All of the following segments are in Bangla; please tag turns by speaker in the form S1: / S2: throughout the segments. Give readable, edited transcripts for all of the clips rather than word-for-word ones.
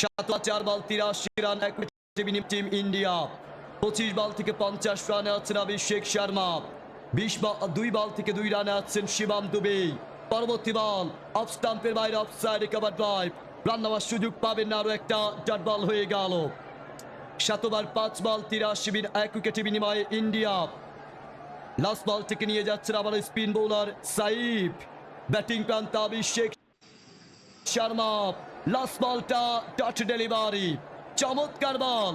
S1: 4 বল 83 রান 1 উইকেটে বিনিময়ে টিম ইন্ডিয়া। 25 বল থেকে 50 রানে আছেন অভিষেক শর্মা। 2 বল থেকে 2 রানে আছেন শিবম দুবে। পরবর্তী বল অফ স্টাম্পের বাইরে, অফসাইড, কভার ড্রাইভ, রান নেওয়ার সুযোগ পাবেন না, আরো একটা ডট বল হয়ে গেল। 7 ওভার 5 বল 83 1 উইকেটে বিনিময়ে ইন্ডিয়া। লাস্ট বল থেকে নিয়ে যাচ্ছেন আবার স্পিন বোলার সাইফ। ব্যাটিং প্রান্তে অভিষেক শর্মা। লাস্ট বলটা ডট ডেলিভারি, চমৎকার বল,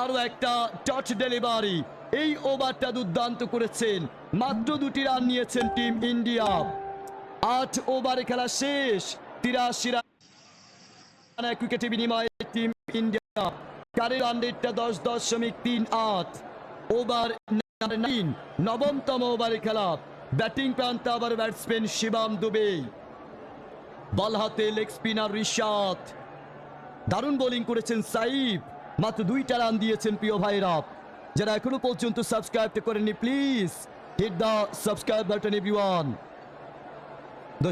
S1: আরো একটা ডট ডেলিভারি। এই ওভারটা দুর্দান্ত করেছেন, মাত্র 2টি রান নিয়েছেন টিম ইন্ডিয়া। 8 ওভারে খেলা শেষ, 83 রান 1 উইকেটে বিনিময়ে টিম ইন্ডিয়া। ক্যারিয়ার রান রেটটা 10.38। ওভার 9, নবমতম ওভারে খেলা। ব্যাটিং প্রান্তে আবার ব্যাটসম্যান শিবম দুবে। বল হাতে লেগ স্পিনার রিশাদ। দারুণ বোলিং করেছেন সাইফ, মাত্র 2টা রান দিয়েছেন। প্রিয় ভাইরা, যারা এখনো পর্যন্ত সাবস্ক্রাইব করেননি, please hit the subscribe button everyone.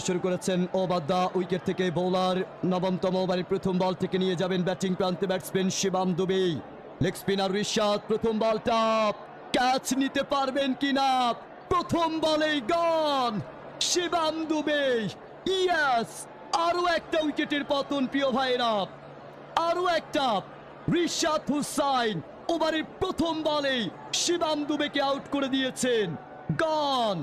S1: শুরু করেছেন ওভার দ্য উইকেট থেকে বোলার। নবমতম ওভারে প্রথম বল থেকে নিয়ে যাবেন ব্যাটিং প্রান্তে batsman Shivam Dube. Leg spinner Rishad, প্রথম বলটা ক্যাচ নিতে পারবেন কিনা, প্রথম বলেই গন শিবম দুবে। ইয়েস, আরো একটা উইকেটের পতন প্রিয় ভাইরা, আরো একটা। রিশাদ হুসাইন ওভারের প্রথম বলেই শিবম দুবেকে আউট করে দিয়েছেন, গন।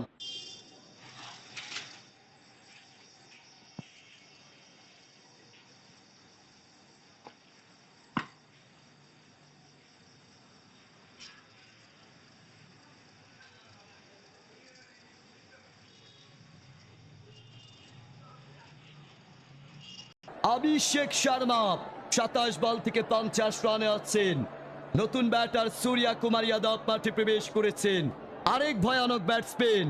S1: অভিষেক শর্মা 27 বল থেকে 50 রানে আছেন। নতুন ব্যাটার সূর্যা কুমার যাদব মাঠে প্রবেশ করেছেন, আরেক ভয়ানক ব্যাটসম্যান।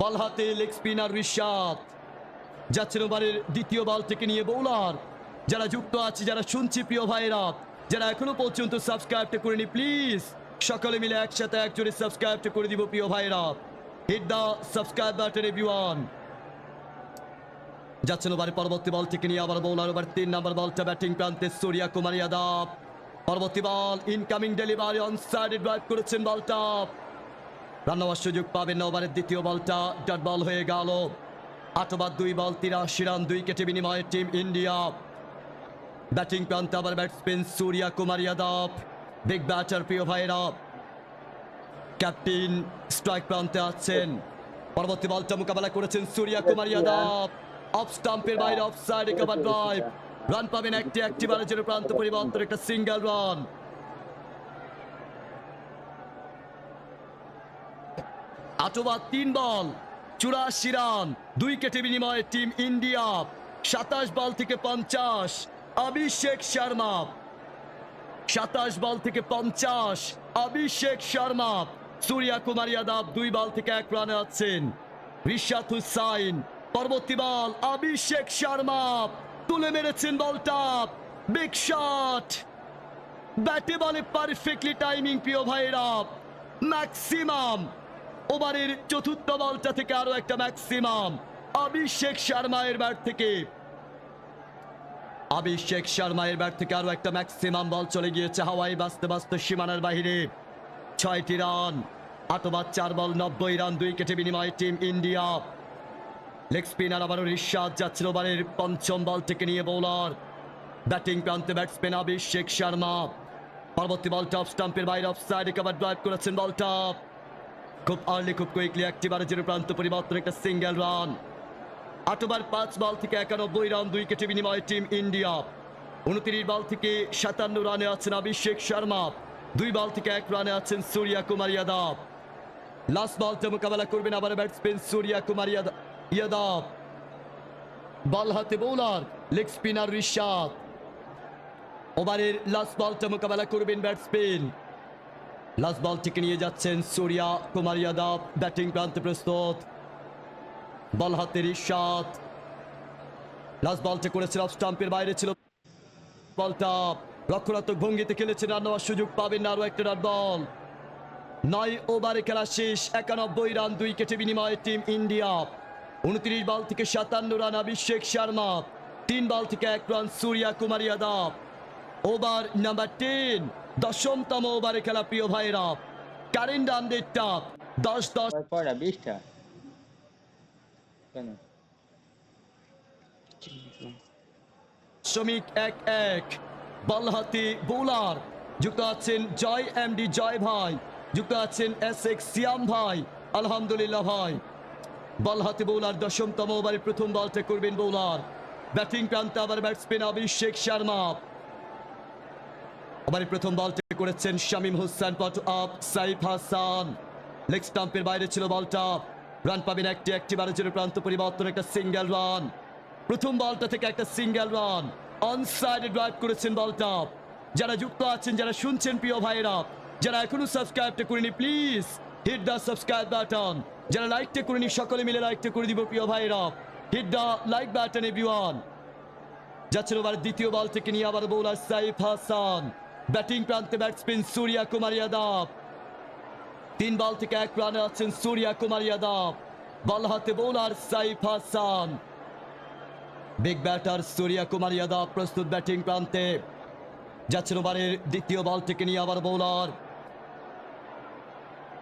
S1: বল হাতে লেগ স্পিনার রিশাদ। যাচ্ছেন ওভারের দ্বিতীয় বল থেকে নিয়ে বোলার। যারা যুক্ত আছে, যারা শুনছি প্রিয় ভাইরা, যারা এখনো পর্যন্ত সাবস্ক্রাইব করেনি, প্লিজ সকলে মিলে একসাথে একজোড়ে সাবস্ক্রাইব করে দিব প্রিয় ভাইরা। Hit the subscribe button everyone. যাচ্ছেন ওভারে পরবর্তী বল থেকে নিয়ে আবার বোলার। ওভার 3 নম্বর বলটা ব্যাটিং প্রান্তে সূর্যা কুমার যাদব। পরবর্তী বল ইনকামিং ডেলিভারি, অন সাইডে ড্রাইভ করেছেন বলটা, রান নেওয়ার সুযোগ পাবেন না। ওভারের দ্বিতীয় বলটা ডট বল হয়ে গেল। 8 ওভার 2 বল 83 রান 2 উইকেটে বিনিময়ে টিম ইন্ডিয়া। ব্যাটিং প্রান্তে আবার ব্যাটসম্যান সূর্যা কুমার যাদব, বিগ ব্যাটার প্রিয় ভাইরা। ক্যাপ্টেন স্ট্রাইক প্রান্তে আছেন। পরবর্তী বলটা মোকাবেলা করেছেন সূর্যা কুমার যাদব, অফ স্টাম্পের বাইরে, অফ সাইডে কভার ড্রাইভ, রান পাবেন একটি বারের জন্য প্রান্ত পরিবর্তন, একটা সিঙ্গেল রান। 8 ওভার 3 বল 84 রান 2 উইকেটে বিনিময়ে টিম ইন্ডিয়া। 27 বল থেকে 50 অভিষেক শর্মা। 27 বল থেকে 50 অভিষেক শর্মা। সূর্যা কুমার যাদব 2 বল থেকে 1 রানে আছেন। রিশাদ হুসাইন, পরবর্তী বল অভিষেক শর্মা তুলে মেরেছেন বলটা, বিগ শট, ব্যাটে বলে পারফেক্টলি টাইমিং প্রিয় ভাইরা। ম্যাক্সিমাম ওভারের চতুর্থ বলটা থেকে আরো একটা ম্যাক্সিমাম অভিষেক শর্মা এর ব্যাট থেকে। অভিষেক শর্মা এর ব্যাট থেকে আরো একটা ম্যাক্সিমাম বল চলে গিয়েছে হাওয়ায়, বাঁচতে বাঁচতে সীমানার বাইরে। 6টি রান। 8 ওভার 4 বল 90 রান 2 উইকেটে বিনিময়ে টিম ইন্ডিয়া। লেগ স্পিনার আবারও রিশাদ যাচ্ছিল ওভারের 5ম বল থেকে নিয়ে বোলার। ব্যাটিং প্রান্তে ব্যাটসম্যান অভিষেক শর্মা। পরবর্তী বলটা অফ স্টাম্পের বাইরে, অফ সাইডে কভার ড্রাইভ করেছেন বলটা, খুব আর্লি, খুব কুইকলি একটিবারের জন্য প্রান্ত পরিবর্তন, একটা সিঙ্গেল রান। 8 ওভার 5 বল থেকে 91 রান 2 উইকেটে বিনিময়ে টিম ইন্ডিয়া। 29 বল থেকে 57 রানে আছেন অভিষেক শর্মা। 2 বল থেকে 1 রানে আছেন সূর্যা কুমার যাদব। লাস্ট বলটা মোকাবেলা করবেন আবার ব্যাটসম্যান সূর্যা কুমার যাদব। বল হাতে বোলার লেগ স্পিনার রিশাদ। ওভারের লাস্ট বলটা মোকাবেলা করবেন ব্যাটসম্যান। লাস্ট বল থেকে নিয়ে যাচ্ছেন সূর্যা কুমার যাদব, ব্যাটিং প্রান্তে প্রস্তুত। বল হাতে রিশাদ। লাস্ট বলটা করেছিল অফ স্টাম্পের বাইরে ছিল বলটা, রক্ষণাত্মক ভঙ্গিতে খেলেছেন, রান নেওয়ার সুযোগ পাবেন না, আরো একটা রান বল। 9 ওভারে খেলা শেষ, 91 রান 2 উইকেটে বিনিময়ে টিম ইন্ডিয়া। 29 বল থেকে 57 রান অভিষেক শর্মা। 3 বল থেকে 1 রান সূর্যা কুমার যাদব। ওভার নাম্বার 10, 10তম ওভারে খেলা প্রিয় ভাইরা। কারেন্ট রান রেটটা 10-10
S2: পড়া 20টা কেন
S1: শ্রমিক 1-1। বল হাতে বোলার যুক্ত আছেন জয় এমডি জয় ভাই, যুক্ত আছেন এসএক্স সিয়াম ভাই। আলহামদুলিল্লাহ ভাই। বল হাতে বোলার 10তম ওভারে প্রথম বলটা করবেন বোলার। ব্যাটিং প্রান্তে আবার ব্যাটসম্যান অভিষেক শর্মা। ওভারে প্রথম বলটা করেছেন শামীম হোসেন পট আপ সাইফ হাসান। লেগ স্টাম্পের বাইরে ছিল বলটা। রান পাবেন একটি বারের জন্য প্রান্ত পরিবর্তন, একটা সিঙ্গেল রান। প্রথম বলটা থেকে একটা সিঙ্গেল রান। অন সাইডে ড্রাইভ করেছেন বলটা। যারা যুক্ত আছেন, যারা শুনছেন প্রিয় ভাইরা, যারা এখনো সাবস্ক্রাইবটা করেনি please hit the subscribe button. যারা লাইকটা করেনি সকলে মিলে লাইকটা করে দিব প্রিয় ভাইরা। Hit the like button everyone. যাচ্ছেন ওভার দ্বিতীয় বল থেকে নিয়ে আবার বোলার সাইফ হাসান। ব্যাটিং প্রান্তে ব্যাটসম্যান সূর্যা কুমার যাদব। 3 বল থেকে 1 রানে আছেন সূর্যা কুমার যাদব। বল হাতে bowler Saif Hasan. Big batter Surya Kumar Yadav প্রস্তুত ব্যাটিং প্রান্তে। যাচ্ছেন ওভারের দ্বিতীয় বল থেকে নিয়ে আবার বোলার।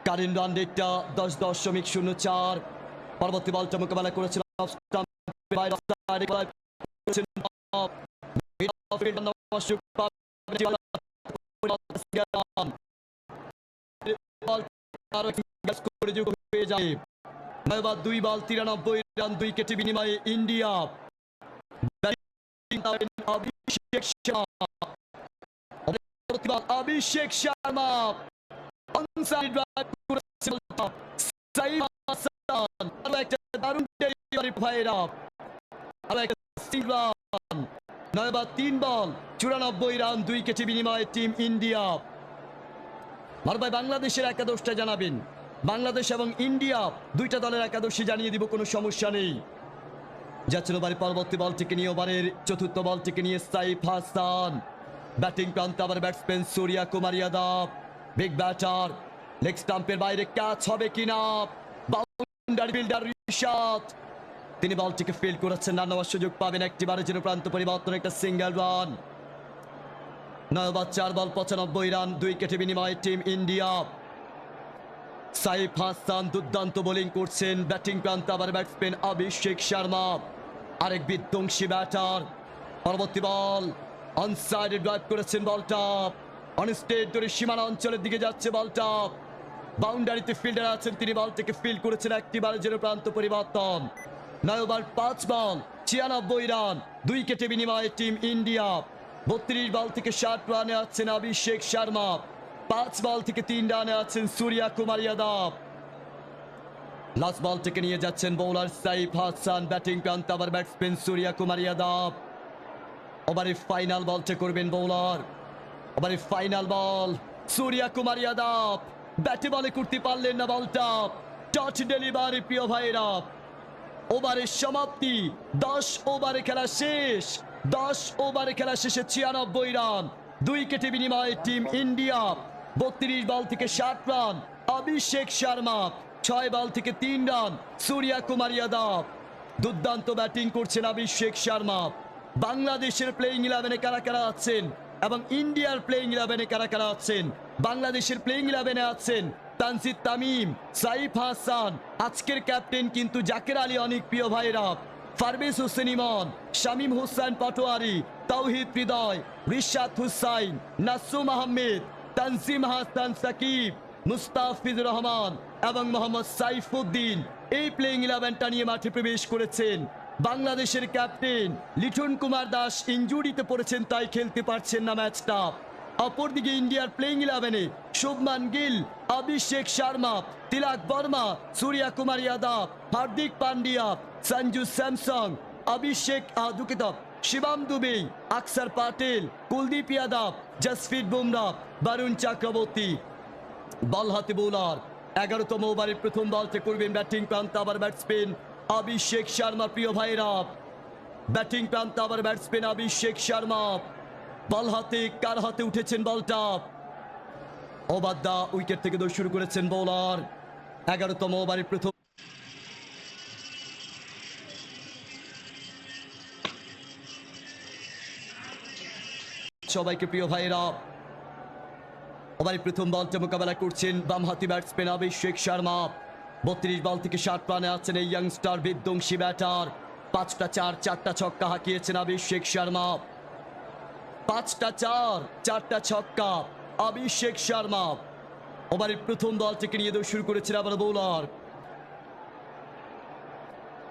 S1: কারেন্ট রান রেটটা 10.04। পরবর্তী বলটা মোকাবেলা করেছেন দুই বল 93 রান, 2 উইকেটে বিনিময়ে ইন্ডিয়া। অভিষেক শর্মা দারুণ ভাইরা। 3 বল 94 রান, 2 উইকেটে বিনিময়ে টিম ইন্ডিয়া। ভাই বাংলাদেশের একাদশটা জানাবেন। বাংলাদেশ এবং ইন্ডিয়া দুইটা দলের একাদশী জানিয়ে দিব, কোনো সমস্যা নেই। যাচ্ছেন ওভারে পরবর্তী বল থেকে নিয়ে ওভারের চতুর্থ বল থেকে নিয়ে সাইফ হাসান। ব্যাটিং প্রান্তে আবার ব্যাটসম্যান সূর্যা Kumar Yadav. Big batter. Leg স্টাম্পের বাইরে ক্যাচ হবে কিনা। বাউন্ডারি ফিল্ডার রিশাদ, তিনি বলটিকে ফিল্ড করেছেন। রান নেওয়ার সুযোগ পাবেন একটিবারের জন্য প্রান্ত পরিবর্তন, একটা সিঙ্গেল রান। 9 ওভার 4 বল 95 রান, 2 উইকেটে বিনিময়ে টিম ইন্ডিয়া। সাইফ হাসান দুর্দান্ত বোলিং করছেন। ব্যাটিং প্রান্তে আবার ব্যাটসম্যান অভিষেক শর্মা, আরেক বিধ্বংসী ব্যাটার। পরবর্তী বল অনসাইডে ড্রাইভ করেছেন বলটা। অনস্টেট ধরে সীমানা অঞ্চলের দিকে যাচ্ছে বলটা। বাউন্ডারিতে ফিল্ডার আছেন, তিনি বলটাকে ফিল্ড করেছেন একটিবারের জন্য প্রান্ত পরিবর্তন। 9 ওভার 5 বল 96 রান, 2 উইকেটে বিনিময়ে টিম ইন্ডিয়া। 32 বল থেকে 60 রানে আছেন অভিষেক শর্মা। 5 বল থেকে 3 রানে আছেন সূর্যা কুমার যাদব। লাস্ট বল থেকে নিয়ে যাচ্ছেন বোলার সাইফ হাসান। ব্যাটিং প্রান্তে আবার ব্যাটসম্যান সূর্যা কুমার যাদব। ওভারে ফাইনাল বলটা করবেন বোলার। ওভারে ফাইনাল বল সূর্যা কুমার যাদব ব্যাটে বলে করতে পারলেন না বলটা। টাচ ডেলিভারি প্রিয় ভাইরা। ওভারের সমাপ্তি, 10 ওভারে খেলা শেষ। 10 ওভারে খেলা শেষে 96 রান, 2 উইকেটে বিনিময়ে টিম ইন্ডিয়া। 32 বল থেকে 60 রান অভিষেক শর্মা। 6 বল থেকে 3 রান সূর্যা কুমার যাদব। দুর্দান্ত ব্যাটিং করছেন অভিষেক শর্মা। বাংলাদেশের প্লেইং 11-এ কারা কারা আছেন এবং ইন্ডিয়ার প্লেইং 11-এ কারা কারা আছেন? বাংলাদেশের প্লেইং 11-এ আছেন তানজিদ তামিম, সাইফ হাসান, আজকের ক্যাপ্টেন কিন্তু জাকের আলী অনেক প্রিয় ভাইরা, পারভেজ হোসেন ইমন, শামীম হোসেন পাটোয়ারি, তাওহিদ হৃদয়, রিশাদ হুসাইন, নাসুম আহমেদ, তানজিম হাসান সাকিব, মুস্তাফিজুর রহমান এবং মোহাম্মদ সাইফুদ্দিন এই প্লেইং 11টা নিয়ে মাঠে প্রবেশ করেছেন। বাংলাদেশের ক্যাপ্টেন লিটন কুমার দাস ইনজুরিতে পড়েছেন, তাই খেলতে পারছেন না ম্যাচটা। অপরদিকে ইন্ডিয়ার প্লেইং 11-এ শুভমান গিল, অভিষেক শর্মা, তিলক বর্মা, সূর্যা কুমার যাদব, হার্দিক পান্ডিয়া, সঞ্জু স্যামসং, অভিষেক দুঃখিত শিবম দুবে, অক্ষর পাটেল, কুলদীপ যাদব, জসপ্রীত বুমরা, বরুণ চক্রবর্তী। বল হাতে বোলার। 11তম ওভারের প্রথম বলটা করবেন ব্যাটিং প্রান্তে আবার ব্যাটসম্যান অভিষেক শর্মা। প্রিয় ভাইরা, ব্যাটিং প্রান্তে আবার ব্যাটসম্যান অভিষেক শর্মা। বল হাতে, কার হাতে উঠেছেন বলটা? ওভার দা উইকেট থেকে দৌড় শুরু করেছেন বোলার। 11তম ওভারের প্রথম সবাইকে প্রিয় ভাইয়েরা। ওভারের প্রথম বলটা মোকাবেলা করছেন বামহাতি ব্যাটসম্যান অভিষেক শর্মা। 32 বল থেকে 60 রানে আছেন এই ইয়াংস্টার বিধ্বংসী ব্যাটার। 5টা 4, 4টা ছক্কা হাঁকিয়েছেন অভিষেক শর্মা। 5টা 4, 4টা ছক্কা অভিষেক শর্মা। ওভারের প্রথম বল থেকে নিয়ে শুরু করেছেন আবার বোলার।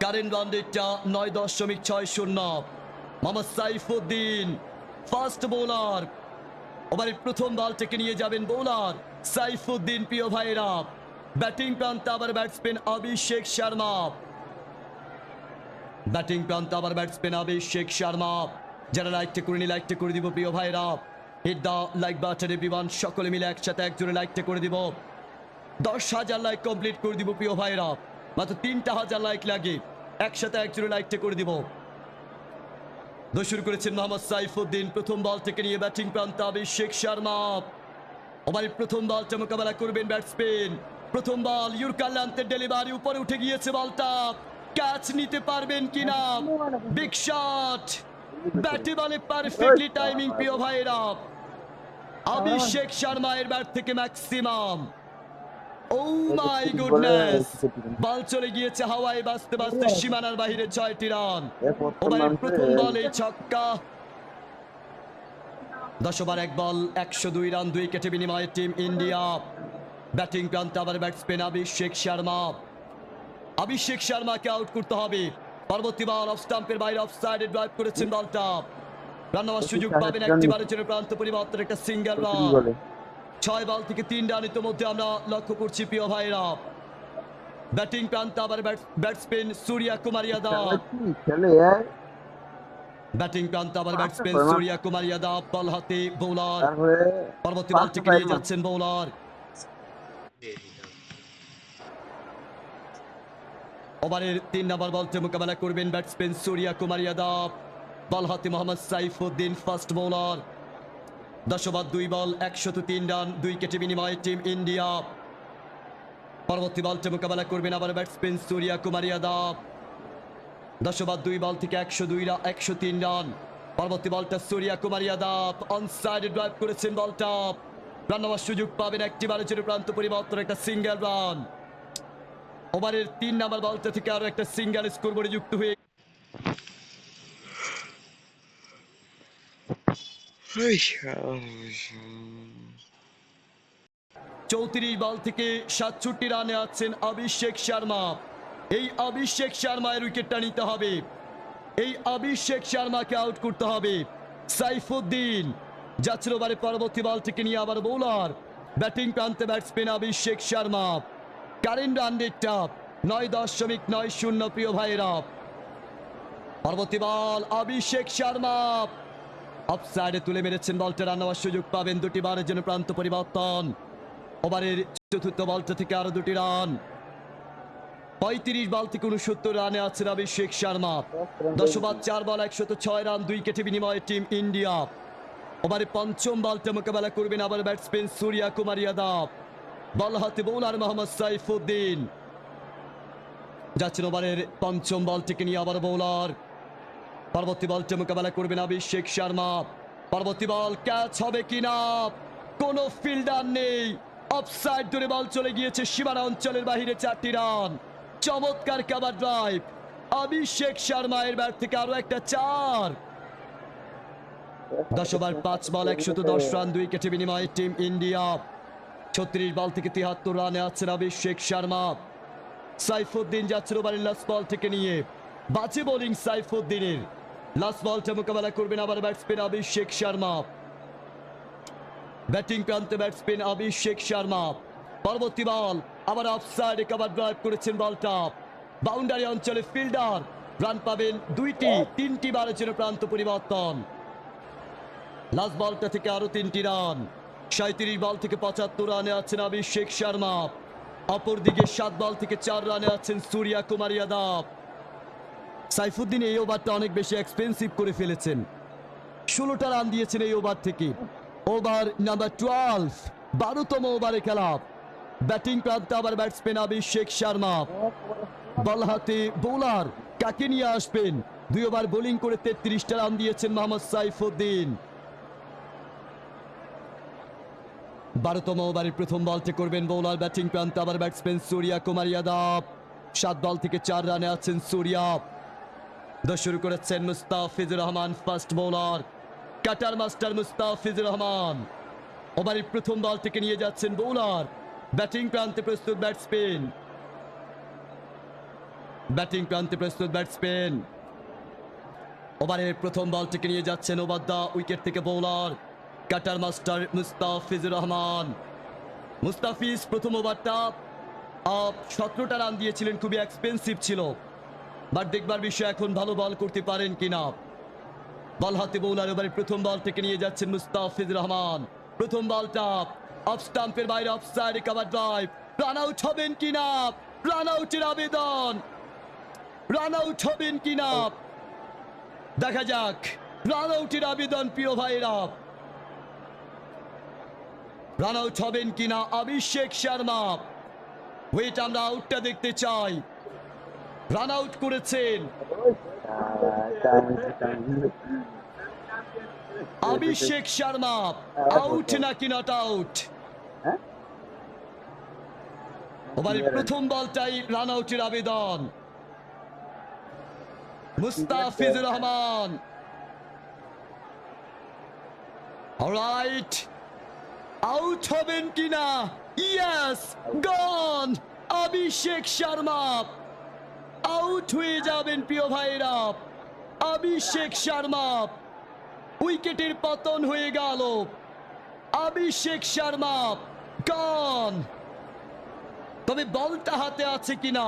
S1: কারেন্ট রান রেটটা 9.60। Mohammad Saifuddin fast bowler. ওভারের প্রথম বল থেকে নিয়ে যাবেন বোলার সাইফুদ্দিন প্রিয় ভাইরা। ব্যাটিং প্রান্তে আবার ব্যাটসম্যান অভিষেক শর্মা। ব্যাটিং প্রান্তে আবার ব্যাটসম্যান অভিষেক শর্মা। যারা লাইকটা করে নি লাইকটা করে দিব প্রিয় ভাইরা। Hit the like button everyone, সকলে মিলে একসাথে একজোড়ে লাইকটা করে দিব। 10,000 লাইক কমপ্লিট করে দিব প্রিয় ভাইরা। মাত্র 3,000 লাইক লাগে, একসাথে একজোড়ে লাইকটা করে দিব। শুরু করেছেন মোহাম্মদ সাইফুদ্দিন। প্রথম বল থেকে নিয়ে ব্যাটিং প্রান্তে অভিষেক শর্মা। ওভারের প্রথম বলটা মোকাবেলা করবেন ব্যাটসম্যান। প্রথম বল ইউরকালান্তের ডেলিভারি, উপরে উঠে গিয়েছে বলটা। ক্যাচ নিতে পারবেন কিনা? বিগ শট, ব্যাটে বলে পারফেক্টলি টাইমিং প্রিয় ভাইরা। অভিষেক শর্মা এর ব্যাট থেকে ম্যাক্সিমাম। ও মাই গুডনেস, বল চলে গিয়েছে হাওয়ায় বাজতে বাজতে সীমানার বাইরে। 6টি রান। ওভারের প্রথম বলে ছক্কা। 10 ওভার 1 বল, 102 রান, 2 উইকেটে বিনিময়ে টিম ইন্ডিয়া। ব্যাটিং প্রান্তে আবার ব্যাটসম্যান অভিষেক শর্মা। অভিষেক শর্মাকে আউট করতে হবে। পরবর্তী বল অফ স্টাম্পের বাইরে, অফ সাইডে ড্রাইভ করেছেন বলটা। রান নেওয়ার সুযোগ পাবেন একটি বারের জন্য। প্রান্ত পরিবর্তন, একটা সিঙ্গেল রান। 6 বল থেকে 3 রান ইতিমধ্যে আমরা লক্ষ্য করছি প্রিয় ভাইরা। ব্যাটিং প্রান্তে আবার ব্যাটসম্যান সূর্যা কুমার যাদব। ব্যাটিং প্রান্তে আবার ব্যাটসম্যান সূর্যা কুমার যাদব। বল হাতে বোলার। পরবর্তী বল থেকে নিয়ে যাচ্ছেন বোলার। ওভারের 3 নম্বর বলতে মোকাবেলা করবেন ব্যাটসম্যান সূর্যা কুমার যাদব। বল হাতে Mohammad Saifuddin fast bowler. 10 over 2 বল, 103 রান, 2 উইকেটে বিনিময়ে টিম ইন্ডিয়া। পরবর্তী বলটা মোকাবেলা করবেন আবার ব্যাটসম্যান সূর্যা কুমার যাদব। 10 ওভার 2 বল থেকে 103 রান। পরবর্তী বলটা সূর্যা কুমার যাদব অন সাইডে ড্রাইভ করেছেন বলটা। রান নেওয়ার সুযোগ পাবেন একটি বারের জন্য। প্রান্ত পরিবর্তন, একটা সিঙ্গেল রান। ওভারের 3 নম্বর বলটা থেকে আরো একটা সিঙ্গেল স্কোরবোর্ডে যুক্ত হয়ে 34 বল থেকে 67 রানে আছেন অভিষেক শর্মা। এই অভিষেক শর্মার উইকেটটা নিতে হবে। এই অভিষেক শর্মাকে আউট করতে হবে। সাইফুদ্দিন যাচ্ছেন ওভারে পরবর্তী বল থেকে নিয়ে আবার বোলার। ব্যাটিং প্রান্তে batsman Abhishek Sharma. Current run রেটটা 9.90 প্রিয় ভাইরা। পরবর্তী বল অভিষেক শর্মা অফ সাইডে তুলে মেরেছেন বলটা। রান নেওয়ার সুযোগ পাবেন 2টি বারের জন্য। প্রান্ত পরিবর্তন। ওভারের 4র্থ বলটা থেকে আরো 2টি রান। 35 বল থেকে 69 রানে আছেন অভিষেক শর্মা। 10 ওভার 4 বল, 106 রান, 2 উইকেটে বিনিময়ে টিম ইন্ডিয়া। ওভারে 5ম বলটা মোকাবেলা করবেন আবার ব্যাটসম্যান সূর্যা কুমার যাদব। বল হাতে বোলার মোহাম্মদ সাইফুদ্দিন। যাচ্ছেন ওভারের 5ম বল থেকে নিয়ে আবার বোলার। পরবর্তী বলটা মোকাবেলা করবেন অভিষেক শর্মা। পরবর্তী বল ক্যাচ হবে কিনা? কোন ফিল্ডার নেই। অফসাইড ধরে বল চলে গিয়েছে সীমানা অঞ্চলের বাইরে। 4টি রান। চমৎকার কভার ড্রাইভ অভিষেক শর্মা এর ব্যাট থেকে আরো একটা 4। 10 ওভার 5 বল, 110 রান, 2 উইকেটে বিনিময়ে টিম ইন্ডিয়া। 36 বল থেকে 73 রানে আছেন অভিষেক শর্মা। সাইফুদ্দিন যাচ্ছেন ওভারের লাস্ট বল থেকে নিয়ে। বাজে বোলিং সাইফুদ্দিনের। লাস্ট বলটা মোকাবেলা করবেন আবার ব্যাটসম্যান অভিষেক শর্মা। ব্যাটিং প্রান্তে ব্যাটসম্যান অভিষেক শর্মা। পরবর্তী বল আবার অফসাইডে কভার ড্রাইভ করেছেন বলটা। বাউন্ডারি অঞ্চলে ফিল্ডার। রান পাবেন 2টি, 3টি বারের জন্য। প্রান্ত পরিবর্তন। লাস্ট বলটা থেকে আরো 3টি রান। 37 বল থেকে 75 রানে আছেন অভিষেক শর্মা। অপরদিকে 7 বল থেকে 4 রানে আছেন সূর্যা কুমার যাদব। সাইফুদ্দিন এই ওভারটা অনেক বেশি এক্সপেন্সিভ করে ফেলেছেন। 16টা রান দিয়েছেন এই ওভার থেকে। ওভার নাম্বার 12, 12তম ওভারে খেলা। ব্যাটিং প্রান্তে আবার ব্যাটসম্যান অভিষেক শর্মা। বল হাতে বোলার। কাকে নিয়ে আসবেন? 2 ওভার বোলিং করে 33টা রান দিয়েছেন মোহাম্মদ সাইফুদ্দিন। 12তম ওভারের প্রথম বলটি করবেন বোলার ব্যাটিং প্রান্তে আবার ব্যাটসম্যান সূর্যা কুমার যাদব 7 বল থেকে 4 রানে আছেন সূর্যা শুরু করেছেন Mustafizur Rahman first bowler cutter master Mustafizur Rahman ওভারের প্রথম বল থেকে নিয়ে যাচ্ছেন বোলার ব্যাটিং প্রান্তে প্রস্তুত ব্যাটসম্যান ওভারের প্রথম বল থেকে নিয়ে যাচ্ছেন ওভার দা উইকেট থেকে bowler cutter master Mustafizur Rahman Mustafiz প্রথম ওভারটা 17টা রান দিয়েছিলেন খুবই এক্সপেন্সিভ ছিল বাট দেখবার বিষয় এখন ভালো বল করতে পারেন কিনা বল হাতে বোলার ওভারের প্রথম বল থেকে নিয়ে যাচ্ছেন মুস্তাফিজুর রহমান প্রথম বলটা অফ স্টাম্পের বাইরে অফ সাইডে কভার ড্রাইভ রান আউট হবেন কিনা রান আউটের আবেদন রান আউট হবেন কিনা দেখা যাক রান আউটের আবেদন প্রিয় ভাইরা রান আউট হবেন কিনা অভিষেক শর্মা ওয়েট আমরা আউটটা দেখতে চাই রান আউট করেছেন অভিষেক শর্মা আউট নাকি নট আউট ওভারের প্রথম বলটাই রান আউটের আবেদন মুস্তাফিজুর রহমান অলরাইট আউট হবেন কিনা ইয়েস গন অভিষেক শর্মা আউট হয়ে যাবেন প্রিয় ভাইরা অভিষেক শর্মা উইকেটের পতন হয়ে গেল অভিষেক শর্মা গন তবে বলটা হাতে আছে কিনা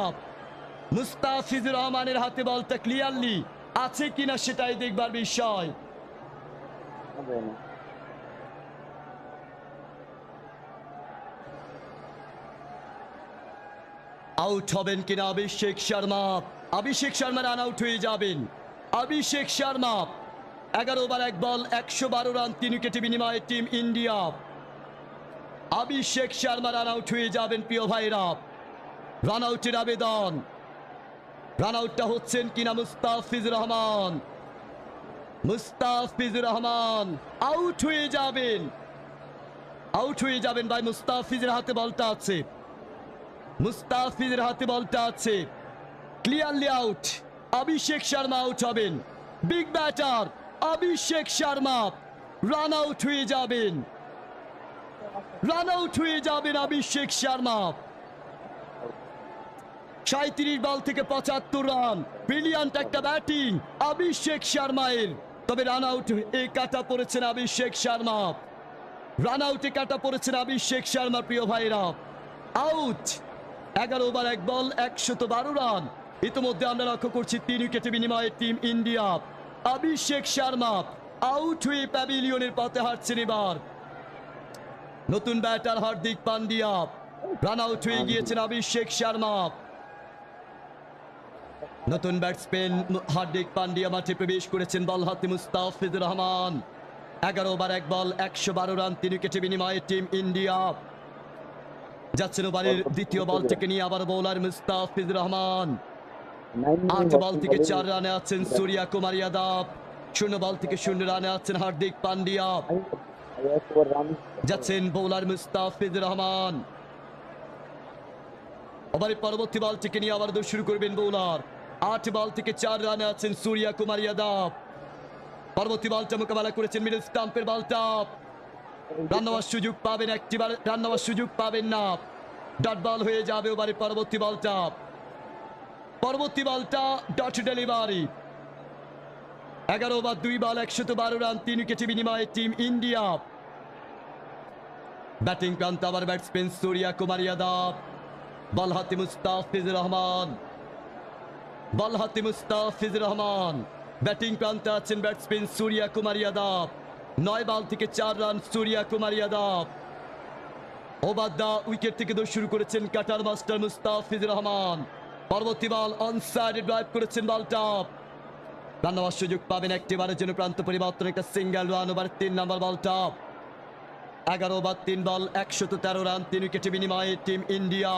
S1: মুস্তাফিজুর রহমানের হাতে বলটা ক্লিয়ারলি আছে কিনা সেটাই দেখবার বিষয় আউট হবেন কিনা অভিষেক শর্মা রান আউট হয়ে যাবেন অভিষেক শর্মা 11 ওভার 1 বল 112 রান 3 উইকেটে বিনিময়ে team India Abhishek Sharma run out হয়ে যাবেন প্রিয় ভাইরা রান আউটের আবেদন রান আউটটা হচ্ছেন কিনা মুস্তাফিজুর রহমান আউট হয়ে যাবেন ভাই মুস্তাফিজের হাতে বলটা আছে clearly out Abhishek Sharma out হবেন big batter Abhishek Sharma run out হয়ে যাবেন অভিষেক শর্মা 37 বল থেকে 75 রান ব্রিলিয়ান্ট একটা ব্যাটিং অভিষেক শর্মার তবে রান আউট কাটা পড়েছেন অভিষেক শর্মা প্রিয় ভাইরা আউট 11 ওভার 1 বল 112 রান ইতিমধ্যে আমরা লক্ষ্য করছি 3 উইকেটে বিনিময়ে team India Abhishek Sharma out হয়ে প্যাভিলিয়নের পথে হাঁটছেন এবার নতুন batter Hardik Pandya run out হয়ে গিয়েছেন অভিষেক শর্মা নতুন ব্যাটসম্যান হার্দিক পান্ডিয়া মাঠে প্রবেশ করেছেন বল হাতে মুস্তাফিজুর রহমান 11 ওভার 1 বল 112 রান 3 উইকেটে বিনিময়ে টিম ইন্ডিয়া যাচ্ছেন ওভারের দ্বিতীয় বল থেকে নিয়ে আবার বোলার মুস্তাফিজুর রহমান 8 বল থেকে 4 রানে আছেন সূর্যা কুমার যাদব 0 বল থেকে 0 রানে আছেন হার্দিক পান্ডিয়া যাচ্ছেন বোলার মুস্তাফিজুর রহমান ওভারের পরবর্তী বল থেকে নিয়ে আবার শুরু করবেন বোলার 8 বল থেকে 4 রানে আছেন সূর্যা কুমার যাদব পরবর্তী বলটা মোকাবেলা করেছেন মিডল স্টাম্পের বলটা রান নেওয়ার সুযোগ পাবেন না ডট বল হয়ে যাবে ওভারের পরবর্তী বলটা dot delivery 11 over 2 ball 112 run 3 উইকেটে বিনিময়ে টিম ইন্ডিয়া ব্যাটিং প্রান্তে আবার ব্যাটসম্যান সূর্যা কুমার যাদব বল হাতে মুস্তাফিজুর রহমান ব্যাটিং প্রান্তে আছেন ব্যাটসম্যান সূর্যা কুমার যাদব 9 বল থেকে 4 run Surya Kumar Yadav over the wicket থেকে শুরু করেছেন কাটার মাস্টার মুস্তাফিজুর রহমান পরবর্তী বল অন সাইডে ড্রাইভ করেছেন বলটা রান নেওয়ার সুযোগ পাবেন একটিবারের জন্য প্রান্ত পরিবর্তন একটা সিঙ্গেল রান ওভার 3 নম্বর বলটা 11 ওভার 3 বল 113 রান 3 উইকেটে বিনিময়ে টিম ইন্ডিয়া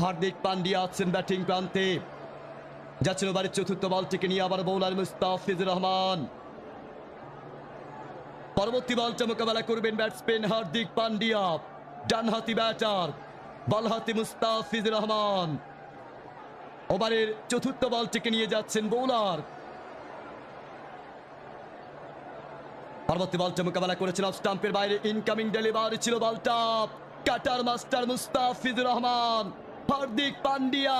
S1: হার্দিক পান্ডিয়া আছেন ব্যাটিং প্রান্তে যাচ্ছেন ওভারের চতুর্থ বল থেকে নিয়ে আবার বোলার মুস্তাফিজুর রহমান পরবর্তী বলটা মোকাবেলা করবেন ব্যাটসম্যান হার্দিক পান্ডিয়া, ডানহাতি ব্যাটার, বালহাতি মুস্তাফিজুর রহমান। ওভারের চতুর্থ বলটিকে নিয়ে যাচ্ছেন বোলার। পরবর্তী বলটা মোকাবেলা করেছেন অফ স্টাম্পের বাইরে, ইনকামিং ডেলিভারি ছিল বলটা, কাটার মাস্টার মুস্তাফিজুর রহমান। হার্দিক পান্ডিয়া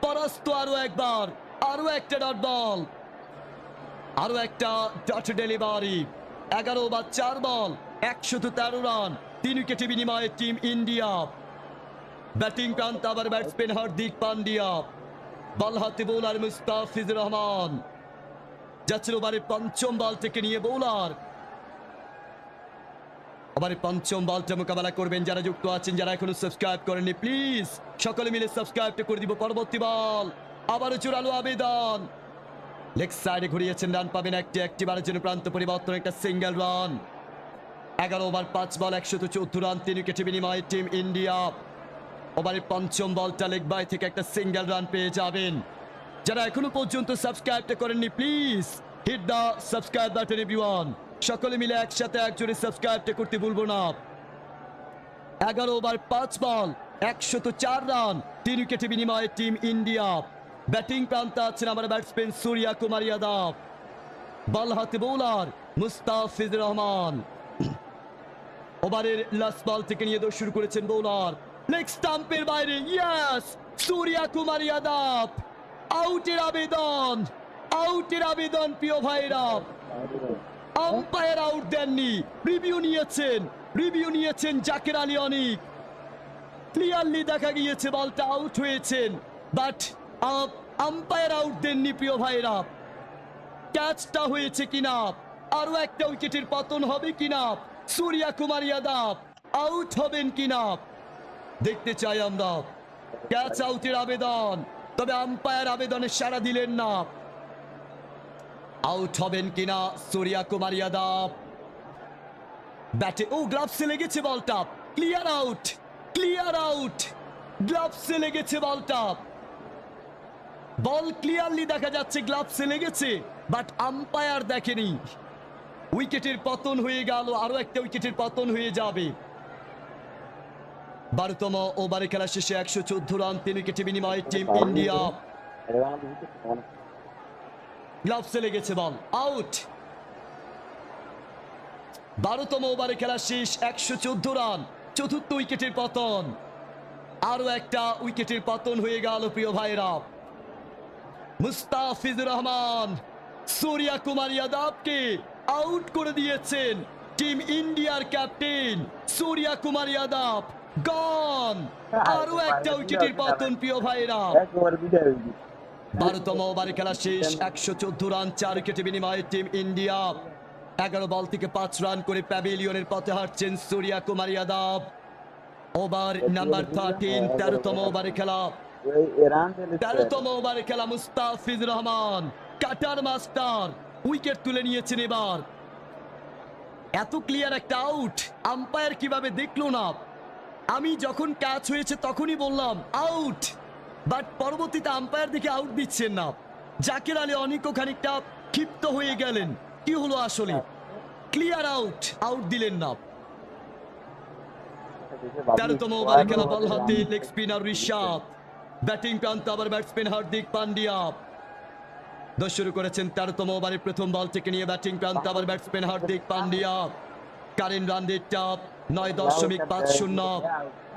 S1: পরাস্ত আরো একবার, আরো একটা ডট বল, আরো একটা ডট ডেলিভারি। 11 ওভার 4 বল 113 রান, 3 উইকেটে বিনিময়ে টিম ইন্ডিয়া। ব্যাটিং প্রান্ত আবার ব্যাটসম্যান হার্দিক পান্ডিয়া, বালহাতি বোলার মুস্তাফিজুর রহমান। যাচ্ছিল ওভারের পঞ্চম বল থেকে নিয়ে বোলার। ওভারের পঞ্চম বলটা মোকাবেলা করবেন যারা যুক্ত আছেন, যারা এখনো সাবস্ক্রাইব করেননি প্লিজ সকলে মিলে সাবস্ক্রাইবটা করে দিব। পরবর্তী বল আবারও জোরালো আবেদন, লেগ সাইডে ঘুরিয়েছেন, রান পাবেন একটিবারের জন্য প্রান্ত পরিবর্তন, একটা সিঙ্গেল রান। 11 ওভার 5 বল 114 রান, 3 উইকেটে বিনিময়ে টিম ইন্ডিয়া। ওভারের পঞ্চম বলটা লেগ বাই থেকে একটা সিঙ্গেল রান পেয়ে যাবেন। যারা এখনো পর্যন্ত সাবস্ক্রাইবটা করেননি please hit the subscribe button everyone, সকলে মিলে একসাথে একজোড়ে সাবস্ক্রাইবটা করতে ভুলবো না। 11 ওভার 5 বল 104 রান, 3 উইকেটে বিনিময়ে টিম ইন্ডিয়া। ব্যাটিং প্রান্তে আছেন আমার ব্যাটসম্যান সূর্যা কুমার যাদব, বল হাতে বোলার মুস্তাফিজুর রহমান। ওভারের লাস্ট বল থেকে নিয়ে দৌড় শুরু করেছেন বোলার, লেগ স্টাম্পের বাইরে, ইয়েস সূর্যা কুমার যাদব। আউটের আবেদন, আউটের আবেদন প্রিয় ভাইরা। আম্পায়ার আউট দেননি, রিভিউ নিয়েছেন জাকের আলী অনিক। ক্লিয়ারলি দেখা গিয়েছে বলটা আউট হয়েছেন, বাট আম্পায়ার আউট দেননি প্রিয় ভাইরা। ক্যাচটা হয়েছে কিনা, আরো একটা উইকেটের পতন হবে কিনা, সূর্যা কুমার যাদব আউট হবেন কিনা দেখতে চাই আমরা। ক্যাচ আউটের আবেদন, তবে আম্পায়ার আবেদনে সাড়া দিলেন না। আউট হবেন কিনা সূর্যা কুমার যাদব। ব্যাটে গ্লাভসে লেগেছে বলটা, ক্লিয়ার আউট, ক্লিয়ার আউট, গ্লাভসে লেগেছে বলটা। বল ক্লিয়ারলি দেখা যাচ্ছে গ্লাভসে লেগেছে, বাট আম্পায়ার দেখেনি। উইকেটের পতন হয়ে গেল, আরো একটা উইকেটের পতন হয়ে যাবে। 12তম ওভারে খেলা শেষে 114 রান, 3 উইকেটে বিনিময়ে টিম ইন্ডিয়া। গ্লাভসে লেগেছে বল, আউট। 12তম ওভারে খেলা শেষ, 114 রান, চতুর্থ উইকেটের পতন, আরো একটা উইকেটের পতন হয়ে গেল প্রিয় ভাইরা। মুস্তাফিজুর রহমান সূর্যা কুমার যাদবকে আউট করে দিয়েছেন টিম ইন্ডিয়ার ক্যাপ্টেন সূর্যা কুমার যাদব। গন, আরো একটা উইকেটের পতন প্রিয় ভাইরা। 12তম ওভারে খেলা শেষ, 114 রান, 4 উইকেটে বিনিময়ে টিম ইন্ডিয়া। 11 বল থেকে 5 রান করে প্যাভিলিয়নের পথে হাঁটছেন সূর্যা কুমার যাদব। ওভার নাম্বার 13, 13তম ওভারে খেলা। 13তম ওভারে খেলা, Mustafizur Rahman cutter master wicket তুলে নিয়েছেন। এবার এত ক্লিয়ার একটা আউট আম্পায়ার কিভাবে দেখলো না? আমি যখন ক্যাচ হয়েছে তখনই বললাম আউট, বাট পরবর্তীতে আম্পায়ার দেখে আউট দিচ্ছেন না। জাকের আলী অনেকও খানিকটা ক্ষিপ্ত হয়ে গেলেন, কি হলো আসলে? ক্লিয়ার আউট, আউট দিলেন না। 13তম ওভারে খেলা, বল হাতে লেগ স্পিনার রিশাদ, ব্যাটিং প্রান্তে আবার ব্যাটসম্যান হার্দিক পান্ডিয়া। দশ শুরু করেছেন 13তম ওভারের প্রথম বল থেকে নিয়ে ব্যাটিং প্রান্তে আবার batsman Hardik Pandya. Current run rate 9.50।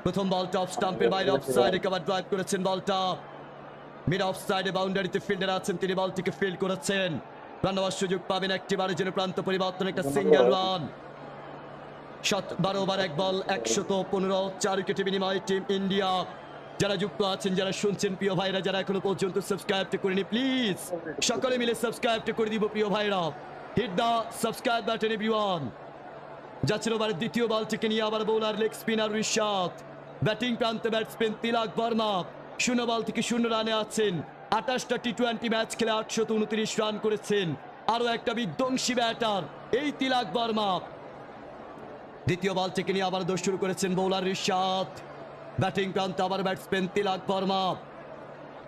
S1: প্রথম বলটা অফ স্টাম্পের বাইরে, অফ সাইডে কভার ড্রাইভ করেছেন বলটা, মিড অফ সাইডে বাউন্ডারিতে ফিল্ডার আছেন, তিনি বলটিকে ফিল্ড করেছেন। রান নেওয়ার সুযোগ পাবেন একটিবারের জন্য প্রান্ত পরিবর্তন, একটা সিঙ্গেল রান। 12 ওভার 1 বল 115, 4 উইকেটে বিনিময়ে টিম ইন্ডিয়া। যারা যুক্ত আছেন, যারা শুনছেন প্রিয় ভাইরা, যারা এখনো পর্যন্ত সাবস্ক্রাইবটা করেনি প্লিজ সকলে মিলে সাবস্ক্রাইবটা করে দিব প্রিয় ভাইরা। Hit the subscribe button everyone. যাচ্ছিল ওভারের দ্বিতীয় বল থেকে নিয়ে আবার bowler leg spinner Rishad, batting প্রান্তে ব্যাটসম্যান তিলক বর্মা। 0 বল থেকে 0 রানে আছেন, 28টা টি20 ম্যাচ খেলে 829 রান করেছেন। আরো একটা বিধ্বংসী ব্যাটার এই তিলক বর্মা। দ্বিতীয় বল থেকে নিয়ে আবার দোষ শুরু করেছেন বোলার রিশাদ, ব্যাটিং প্রান্তে আবার ব্যাটসম্যান তিলক বর্মা।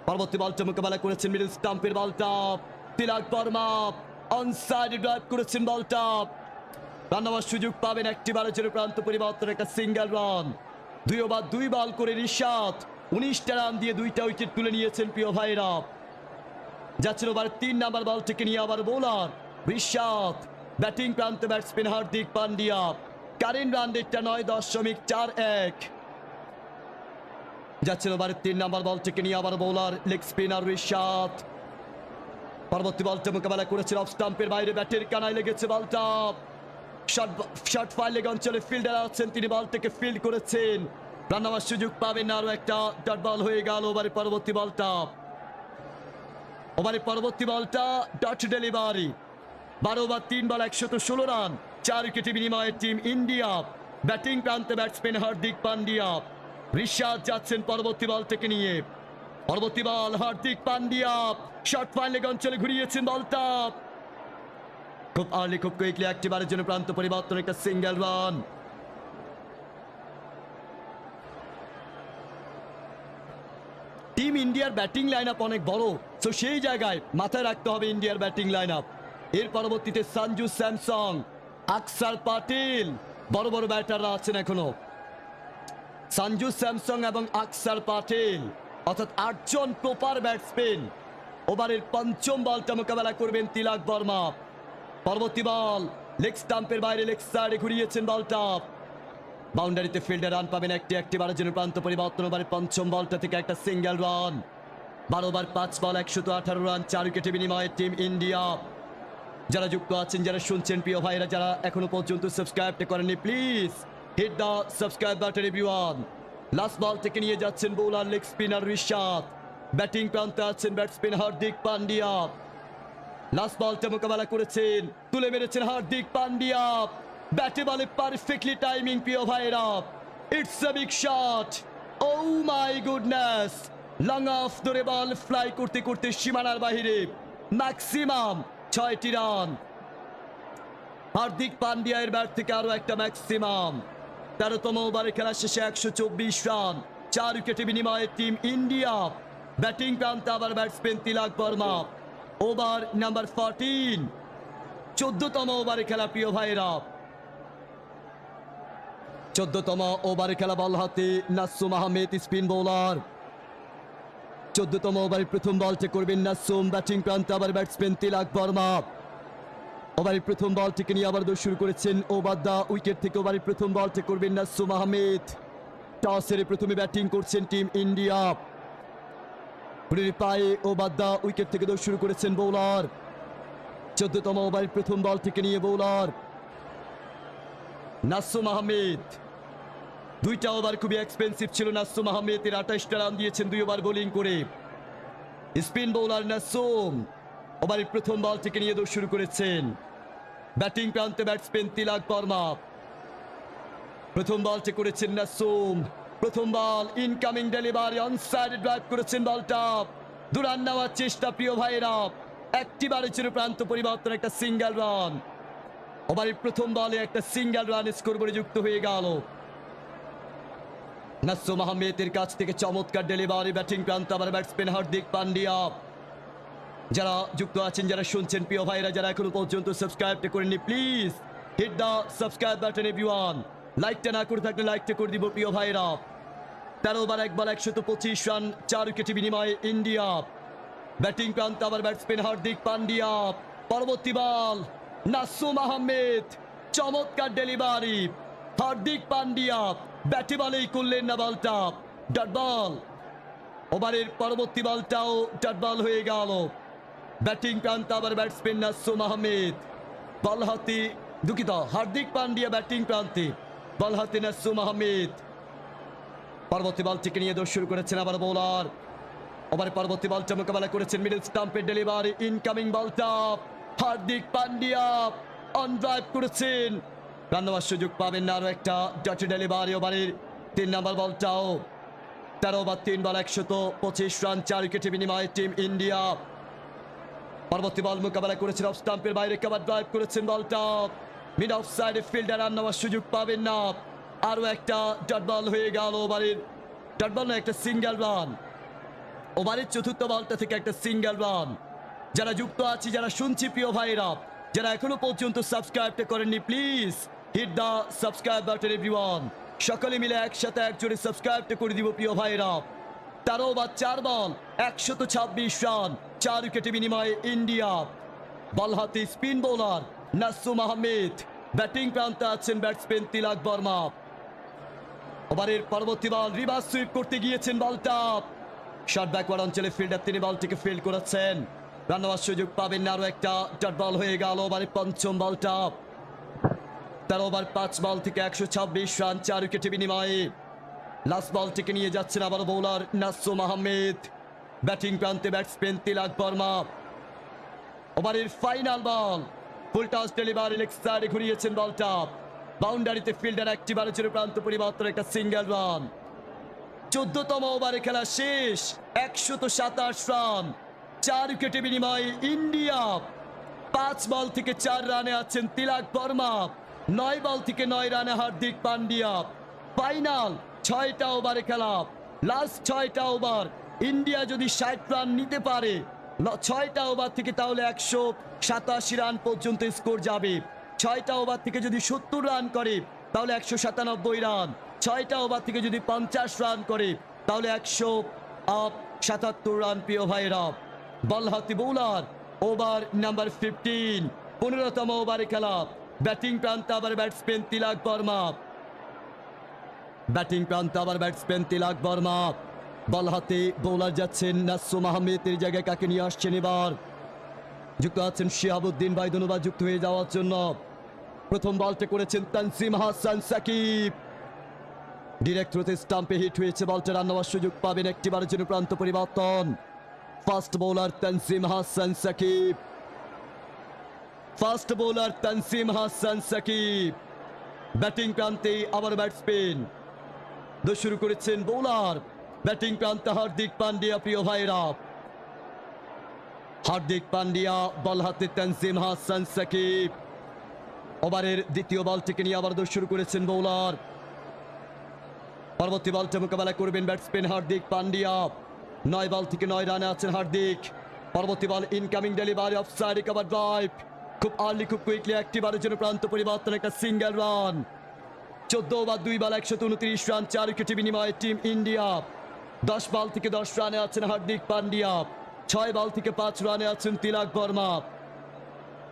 S1: পরবর্তী বলটা মোকাবেলা করেছেন মিডল স্টাম্পের বলটা, তিলক বর্মা অন সাইডে ড্রাইভ করেছেন বলটা, রান নেওয়ার সুযোগ পাবেন একটি বারের জন্য প্রান্ত পরিবর্তন একটা সিঙ্গেল রান 2 ওভার 2 বল করে রিশাদ 19টা রান দিয়ে 2টা উইকেট তুলে নিয়েছেন প্রিয় ভাইরা যাচ্ছেন ওভার 3 নাম্বার বল থেকে নিয়ে আবার বোলার রিশাদ ব্যাটিং প্রান্তে batsman Hardik Pandya current run রেটটা 9.41 যাচ্ছেন ওভার 3 নাম্বার বল থেকে নিয়ে আবার বোলার লেগ স্পিনার রিশাদ পরবর্তী বলটা মোকাবেলা করেছেন অফ স্টাম্পের বাইরে ব্যাটের কানায় লেগেছে বলটা শর্ট ফাইল লেগ অঞ্চলে ফিল্ডার আছেন তিনি বলটাকে ফিল্ড করেছেন রান নেওয়ার সুযোগ পাবেন আরো একটা ডট বল হয়ে গেল ওভারের পরবর্তী বলটা dot delivery 12 over 3 ball 116 run 4 উইকেটে বিনিময়ে টিম ইন্ডিয়া ব্যাটিং প্রান্তে ব্যাটসম্যান হার্দিক পান্ডিয়া রিশাদ যাচ্ছেন পরবর্তী বল থেকে নিয়ে পরবর্তী ball Hardik Pandya short fine leg অঞ্চলে ঘুরিয়েছেন বলটা খুব আর্লি খুব কুইকলি একটি বারের জন্য প্রান্ত পরিবর্তন একটা সিঙ্গেল রান টিম ইন্ডিয়ার ব্যাটিং লাইন আপ অনেক বড় তো সেই জায়গায় মাথায় রাখতে হবে ইন্ডিয়ার ব্যাটিং লাইন আপ এর পরবর্তীতে সঞ্জু স্যামসং আকসার পাটিল বড় বড় ব্যাটাররা আছেন এখনো সঞ্জু স্যামসং এবং আকসার পাটিল অর্থাৎ 8 জন প্রপার ব্যাটসম্যান ওভারের পঞ্চম বলটা মোকাবেলা করবেন তিলক বর্মা পরবর্তী বল লেগ স্টাম্পের বাইরে লেগ সাইডে ঘুরিয়েছেন বলটা বাউন্ডারিতে ফিল্ডে রান পাবেন একটি বারের জন্য প্রান্ত পরিবর্তন ওভারের পঞ্চম বলটা থেকে একটা সিঙ্গেল রান 12 ওভার 5 বল 118 রান 4 উইকেটে বিনিময়ে টিম ইন্ডিয়া যারা যুক্ত আছেন যারা শুনছেন প্রিয় ভাইরা যারা এখনো পর্যন্ত সাবস্ক্রাইবটা করেননি please hit the subscribe button everyone last ball থেকে নিয়ে যাচ্ছেন bowler leg spinner Rishad batting প্রান্তে আছেন ব্যাটসম্যান হার্দিক পান্ডিয়া লাস্ট বলটা মোকাবেলা করেছেন তুলে মেরেছেন হার্দিক পান্ডিয়া ব্যাটে বলে পারফেক্টলি টাইমিং প্রিয় ভাইরা it's a big shot oh my goodness long off ধরে বল ফ্লাই করতে করতে সীমানার বাইরে ম্যাক্সিমাম 6টি রান হার্দিক পান্ডিয়ার ব্যাট থেকে আরো একটা ম্যাক্সিমাম 13তম ওভারে খেলা শেষে 124 রান 4 উইকেটে বিনিময়ে টিম ইন্ডিয়া ব্যাটিং প্রান্তে আবার batsman Tilak Varma over number 14 14তম ওভারে খেলা প্রিয় ভাইরা 14তম ওভারে খেলা বল হাতে নাসুম আহমেদ স্পিন বোলার 14তম ওভারের প্রথম বলটি করবেন নাসুম ব্যাটিং প্রান্তে আবার ব্যাটসম্যান তিলক বর্মা ওভারের প্রথম বলটিকে নিয়ে আবার দৌড় শুরু করেছেন ওবাদ্দা উইকেট থেকে ওভারের প্রথম বলটি করবেন নাসুম আহমেদ টস হেরে প্রথমে ব্যাটিং করছেন টিম ইন্ডিয়া পায়ে ওবাদ্দা উইকেট থেকে দৌড় শুরু করেছেন বোলার 14তম ওভারের প্রথম বল থেকে নিয়ে বোলার নাসুম আহমেদ 2টা ওভার খুবই এক্সপেন্সিভ ছিল নাসুম আহমেদের 28টা রান দিয়েছেন 2 ওভার বোলিং করে স্পিন বোলার নাসুম ওভারের প্রথম বল থেকে নিয়ে দৌড় শুরু করেছেন ব্যাটিং প্রান্তে ব্যাটসম্যান তিলক বর্মা প্রথম বলটি করেছেন নাসুম প্রথম বল ইনকামিং ডেলিভারি অনসাইড ড্রাইভ করেছেন বলটা 2 রান নেওয়ার চেষ্টা প্রিয় ভাইরা একটি বারের জন্য প্রান্ত পরিবর্তন একটা সিঙ্গেল রান ওভারের প্রথম বলে একটা সিঙ্গেল রান স্কোরবোর্ডে যুক্ত হয়ে গেল নাসুম আহমেদের কাছ থেকে চমৎকার ডেলিভারি ব্যাটিং প্রান্ত আবার ব্যাটসম্যান হার্দিক পান্ডিয়া যারা যুক্ত আছেন যারা শুনছেন প্রিয় ভাইরা যারা এখনো পর্যন্ত সাবস্ক্রাইবটা করেননি please hit the subscribe button everyone লাইকটা না করে থাকলে লাইকটা করে দিব প্রিয় ভাইরা 13 ওভার 1 বল 125 রান 4 উইকেটে বিনিময়ে ইন্ডিয়া ব্যাটিং প্রান্তে আবার ব্যাটসম্যান হার্দিক পান্ডিয়া পরবর্তী বল নাসুম আহমেদ চমৎকার ডেলিভারি হার্দিক পান্ডিয়া ব্যাটে বলেই করলেন না বলটা ডট বল ওভারের পরবর্তী বলটাও ডট বল হয়ে গেল ব্যাটিং প্রান্তে আবার ব্যাটসম্যান নাসুম আহমেদ বল হাতে দুঃখিত হার্দিক পান্ডিয়া ব্যাটিং প্রান্তে বল হাতে নাসুম আহমেদ পরবর্তী বল থেকে নিয়ে দৌড় শুরু করেছেন আবার বোলার ওভারের পরবর্তী বলটা মোকাবেলা করেছেন মিডল স্টাম্পের ডেলিভারি ইনকামিং বলটা হার্দিক পান্ডিয়া অন ড্রাইভ করেছেন রান নেওয়ার সুযোগ পাবেন না আরো একটা ডট ডেলিভারি ওভারের 3 নম্বর বলটাও 13 ওভার 3 বল 125 রান 4 উইকেটে বিনিময়ে টিম ইন্ডিয়া পরবর্তী বল মোকাবেলা করেছেন অফ স্টাম্পের বাইরে কভার ড্রাইভ করেছেন বলটা মিড অফ সাইডে ফিল্ডার রান নেওয়ার সুযোগ পাবেন না আরো একটা ডট বল হয়ে গেল ওভারের ডট বল না একটা সিঙ্গেল রান ওভারের চতুর্থ বলটা থেকে একটা সিঙ্গেল রান যারা যুক্ত আছি যারা শুনছি প্রিয় ভাইরা যারা এখনো পর্যন্ত সাবস্ক্রাইবটা করেননি please hit the subscribe button everyone. সকলে মিলে একসাথে একজোড়ে সাবস্ক্রাইবটা করে দিব প্রিয় ভাইরা। 13 ওভার 4 বল 126 রান, 4 উইকেটে বিনিময়ে ইন্ডিয়া। বল হাতে spin bowler Nasum Ahmed, batting প্রান্তে আছেন ব্যাটসম্যান তিলক বর্মা। ওভারের পরবর্তী বল রিভার্স সুইপ করতে গিয়েছেন বলটা শর্ট ব্যাকওয়ার্ড অঞ্চলে ফিল্ডার তিনি বলটিকে ফিল্ড করেছেন। রান নেওয়ার সুযোগ পাবেন না, আরো একটা ডট বল হয়ে গেল। ওভারের পঞ্চম বলটা 13 ওভার 5 বল থেকে 126 রান, 4 উইকেটে বিনিময়ে। লাস্ট বলটিকে নিয়ে যাচ্ছেন আবার বোলার নাসুম আহমেদ, ব্যাটিং প্রান্তে ব্যাটসম্যান তিলক বর্মা। ওভারের ফাইনাল বল ফুল টস ডেলিভারি লেগ সাইডে ঘুরিয়েছেন বলটা বাউন্ডারিতে ফিল্ডার একটিবারের জন্য প্রান্ত পরিবর্তন, একটা সিঙ্গেল রান। 14তম ওভারে খেলা শেষ, 127 রান, 4 উইকেটে বিনিময়ে ইন্ডিয়া। 5 বল থেকে 4 রানে আছেন তিলক বর্মা, 9 বল থেকে 9 রানে হার্দিক পান্ডিয়া। ফাইনাল 6টা ওভারে খেলা, লাস্ট 6টা ওভার ইন্ডিয়া যদি 60 রান নিতে পারে 6টা ওভার থেকে, তাহলে 187 রান পর্যন্ত স্কোর যাবে। 6টা ওভার থেকে যদি 70 রান করে তাহলে 197 রান, 6টা ওভার থেকে যদি 50 রান করে তাহলে 177 রান। প্রিয় ভাইরা, বল হাতে বোলার ওভার নাম্বার 15, 15তম ওভারে খেলা। ব্যাটিং প্রান্তে আবার ব্যাটসম্যান তিলক বর্মা, ব্যাটিং প্রান্তে আবার ব্যাটসম্যান তিলক বর্মা। বল হাতে বোলার যাচ্ছেন নাসুম আহমেদের জায়গায় কাকে নিয়ে আসছেন এবার? যুক্ত আছেন শিহাবুদ্দিন ভাই, ধন্যবাদ যুক্ত হয়ে যাওয়ার জন্য। প্রথম বলটা করেছেন তানজিম হাসান সাকিব, ডিরেক্ট থ্রোতে স্টাম্পে হিট হয়েছে বলটা। রান নেওয়ার সুযোগ পাবেন একটিবারের জন্য প্রান্ত পরিবর্তন। Fast bowler Tanzim Hasan Sakib, fast bowler Tanzim Hasan Sakib, batting প্রান্তে আবার ব্যাটসম্যান। শুরু করেছেন বোলার, ব্যাটিং প্রান্তে হার্দিক পান্ডিয়া। প্রিয় ভাইরা, হার্দিক পান্ডিয়া, বল হাতে তানজিম হাসান সাকিব। ওভারের দ্বিতীয় বলটিকে নিয়ে আবার শুরু করেছেন বোলার। পরবর্তী বলটা মোকাবেলা করবেন ব্যাটসম্যান হার্দিক পান্ডিয়া। 9 বল থেকে 9 রানে আছেন হার্দিক। পরবর্তী ball incoming delivery off side cover drive, খুব আর্লি খুব কুইকলি একটিবারের জন্য প্রান্ত পরিবর্তন, একটা single run. 14 over 2 ball 129 run, 4 উইকেটে বিনিময়ে টিম ইন্ডিয়া। 10 বল থেকে 10 রানে আছেন হার্দিক পান্ডিয়া, 6 বল থেকে 5 রানে আছেন তিলক বর্মা।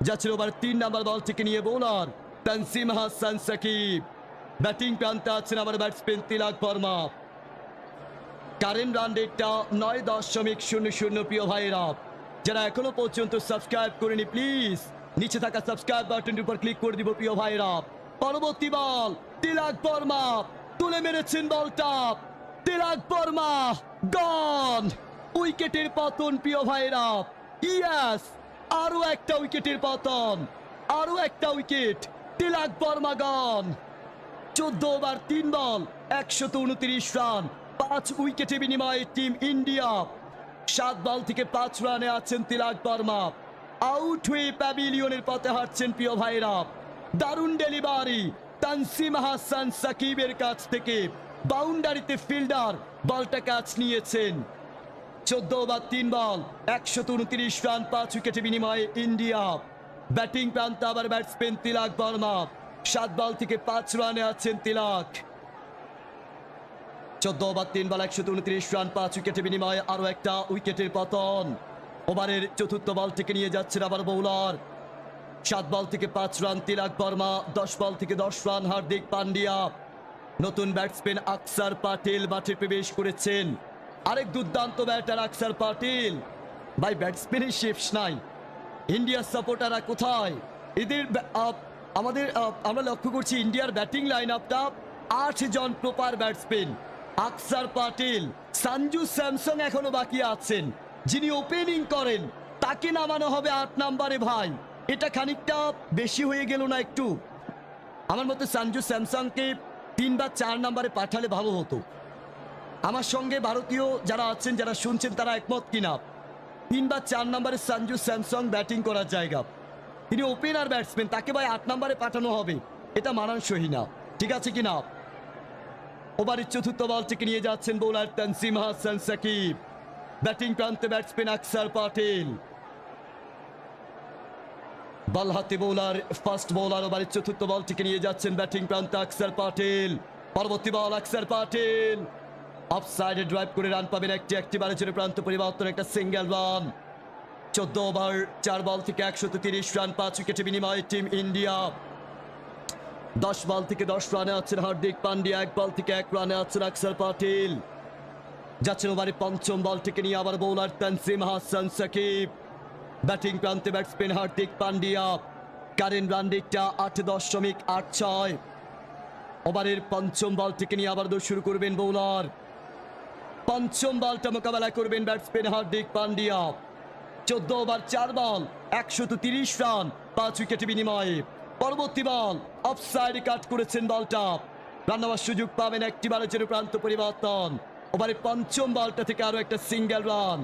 S1: যাচ্ছেন ওভার 3 নম্বর বলটিকে নিয়ে বোলার তানজিম হাসান সাকিব, ব্যাটিং প্রান্তে আছেন আবার batsman Tilak Varma. Current run রেটটা 9.00। প্রিয় ভাইরা, যারা এখনো পর্যন্ত সাবস্ক্রাইব করেনি প্লিজ নিচে থাকা সাবস্ক্রাইব বাটনের উপর ক্লিক করে দিব প্রিয় ভাইরা। পরবর্তী বল তিলক বর্মা তুলে মেরেছেন বলটা, তিলক বর্মা গন। উইকেটের পতন প্রিয় ভাইরা, ইয়েস, আরো একটা উইকেটের পতন, আরো একটা উইকেট। তিলক বর্মা গন। 14 ওভার 3 বল 129 রান, 5 উইকেটে বিনিময়ে টিম ইন্ডিয়া। 7 বল থেকে 5 রানে আছেন তিলক বর্মা। আউট হয়ে প্যাভিলিয়নের পথে হাঁটছেন প্রিয় ভাইরা। দারুণ ডেলিভারি তানজিম হাসান সাকিবের কাছ থেকে, বাউন্ডারিতে ফিল্ডার বলটা ক্যাচ নিয়েছেন। 14 ওভার 3 বল 129 রান, 5 উইকেটে বিনিময়ে ইন্ডিয়া। ব্যাটিং প্রান্তে আবার ব্যাটসম্যান তিলক বর্মা। 7 বল থেকে 5 রানে আছেন তিলক। 14 ওভার 3 বল 129 রান, 5 উইকেটে বিনিময়ে আরো একটা উইকেটের পতন। ওভারের চতুর্থ বলটিকে নিয়ে যাচ্ছেন আবার বোলার। 7 বল থেকে 5 রান তিলক বর্মা, 10 বল থেকে 10 রান হার্দিক পান্ডিয়া। নতুন ব্যাটসম্যান আকসার পাটিল মাঠে প্রবেশ করেছেন। আরেক দুর্দান্ত ব্যাটার আকসার পাটিল। ভাই, ব্যাটসম্যানের শেপস নাই, ইন্ডিয়ার সাপোর্টাররা কোথায়? এদের আমরা লক্ষ্য করছি ইন্ডিয়ার ব্যাটিং লাইন আপটা 8 জন প্রপার ব্যাটসম্যান। আকসার পাটিল, সঞ্জু স্যামসন এখনো বাকি আছেন, যিনি ওপেনিং করেন তাকে নামানো হবে 8 নম্বরে। ভাই, এটা খানিকটা বেশি হয়ে গেল না একটু? আমার মতে সঞ্জু স্যামসনকে 3 বা 4 নম্বরে পাঠালে ভালো হতো। আমার সঙ্গে ভারতীয় যারা আছেন, যারা শুনছেন, তারা একমত কিনা? 3 বা 4 নম্বরে সঞ্জু স্যামসন ব্যাটিং করার জায়গা, তিনি ওপেনার ব্যাটসম্যান, তাকে ভাই 8 নম্বরে পাঠানো হবে, এটা মানানসই না। ঠিক আছে কিনা? ওভারের চতুর্থ বলটিকে নিয়ে যাচ্ছেন বোলার তানজিম হাসান সাকিব, ব্যাটিং প্রান্তে ব্যাটসম্যান আকসার পাটিল। বল হাতে বোলার, ফাস্ট বোলার। ওভারের চতুর্থ বলটিকে নিয়ে যাচ্ছেন ব্যাটিং প্রান্তে আকসার পাটিল। পরবর্তী বল আকসার পাটিল অফ সাইডে ড্রাইভ করে রান পাবেন একটি বারের জন্য প্রান্ত পরিবর্তন, একটা সিঙ্গেল রান। 14 ওভার 4 বল থেকে 130 রান, 5 উইকেটে বিনিময়ে টিম ইন্ডিয়া। 10 বল থেকে 10 রানে আছেন হার্দিক পান্ডিয়া, 1 বল থেকে 1 রানে আছেন আকসার পাটিল। যাচ্ছেন ওভারে পঞ্চম বলটিকে নিয়ে আবার বোলার তানজিম হাসান সাকিব। ব্যাটিং প্রান্তে batsman Hardik Pandya. Current run রেটটা 8.86। ওভারের পঞ্চম বলটিকে নিয়ে আবার শুরু করবেন বোলার। পঞ্চম বলটা মোকাবেলা করবেন ব্যাটসম্যান হার্দিক পান্ডিয়া। 14 ওভার 4 বল 130 রান, 5 উইকেটে বিনিময়ে। পরবর্তী বল অফ সাইডে কাট করেছেন বলটা, রান নেওয়ার সুযোগ পাবেন একটি বারের জন্য প্রান্ত পরিবর্তন। ওভারে পঞ্চম বলটা থেকে আরো একটা সিঙ্গেল রান।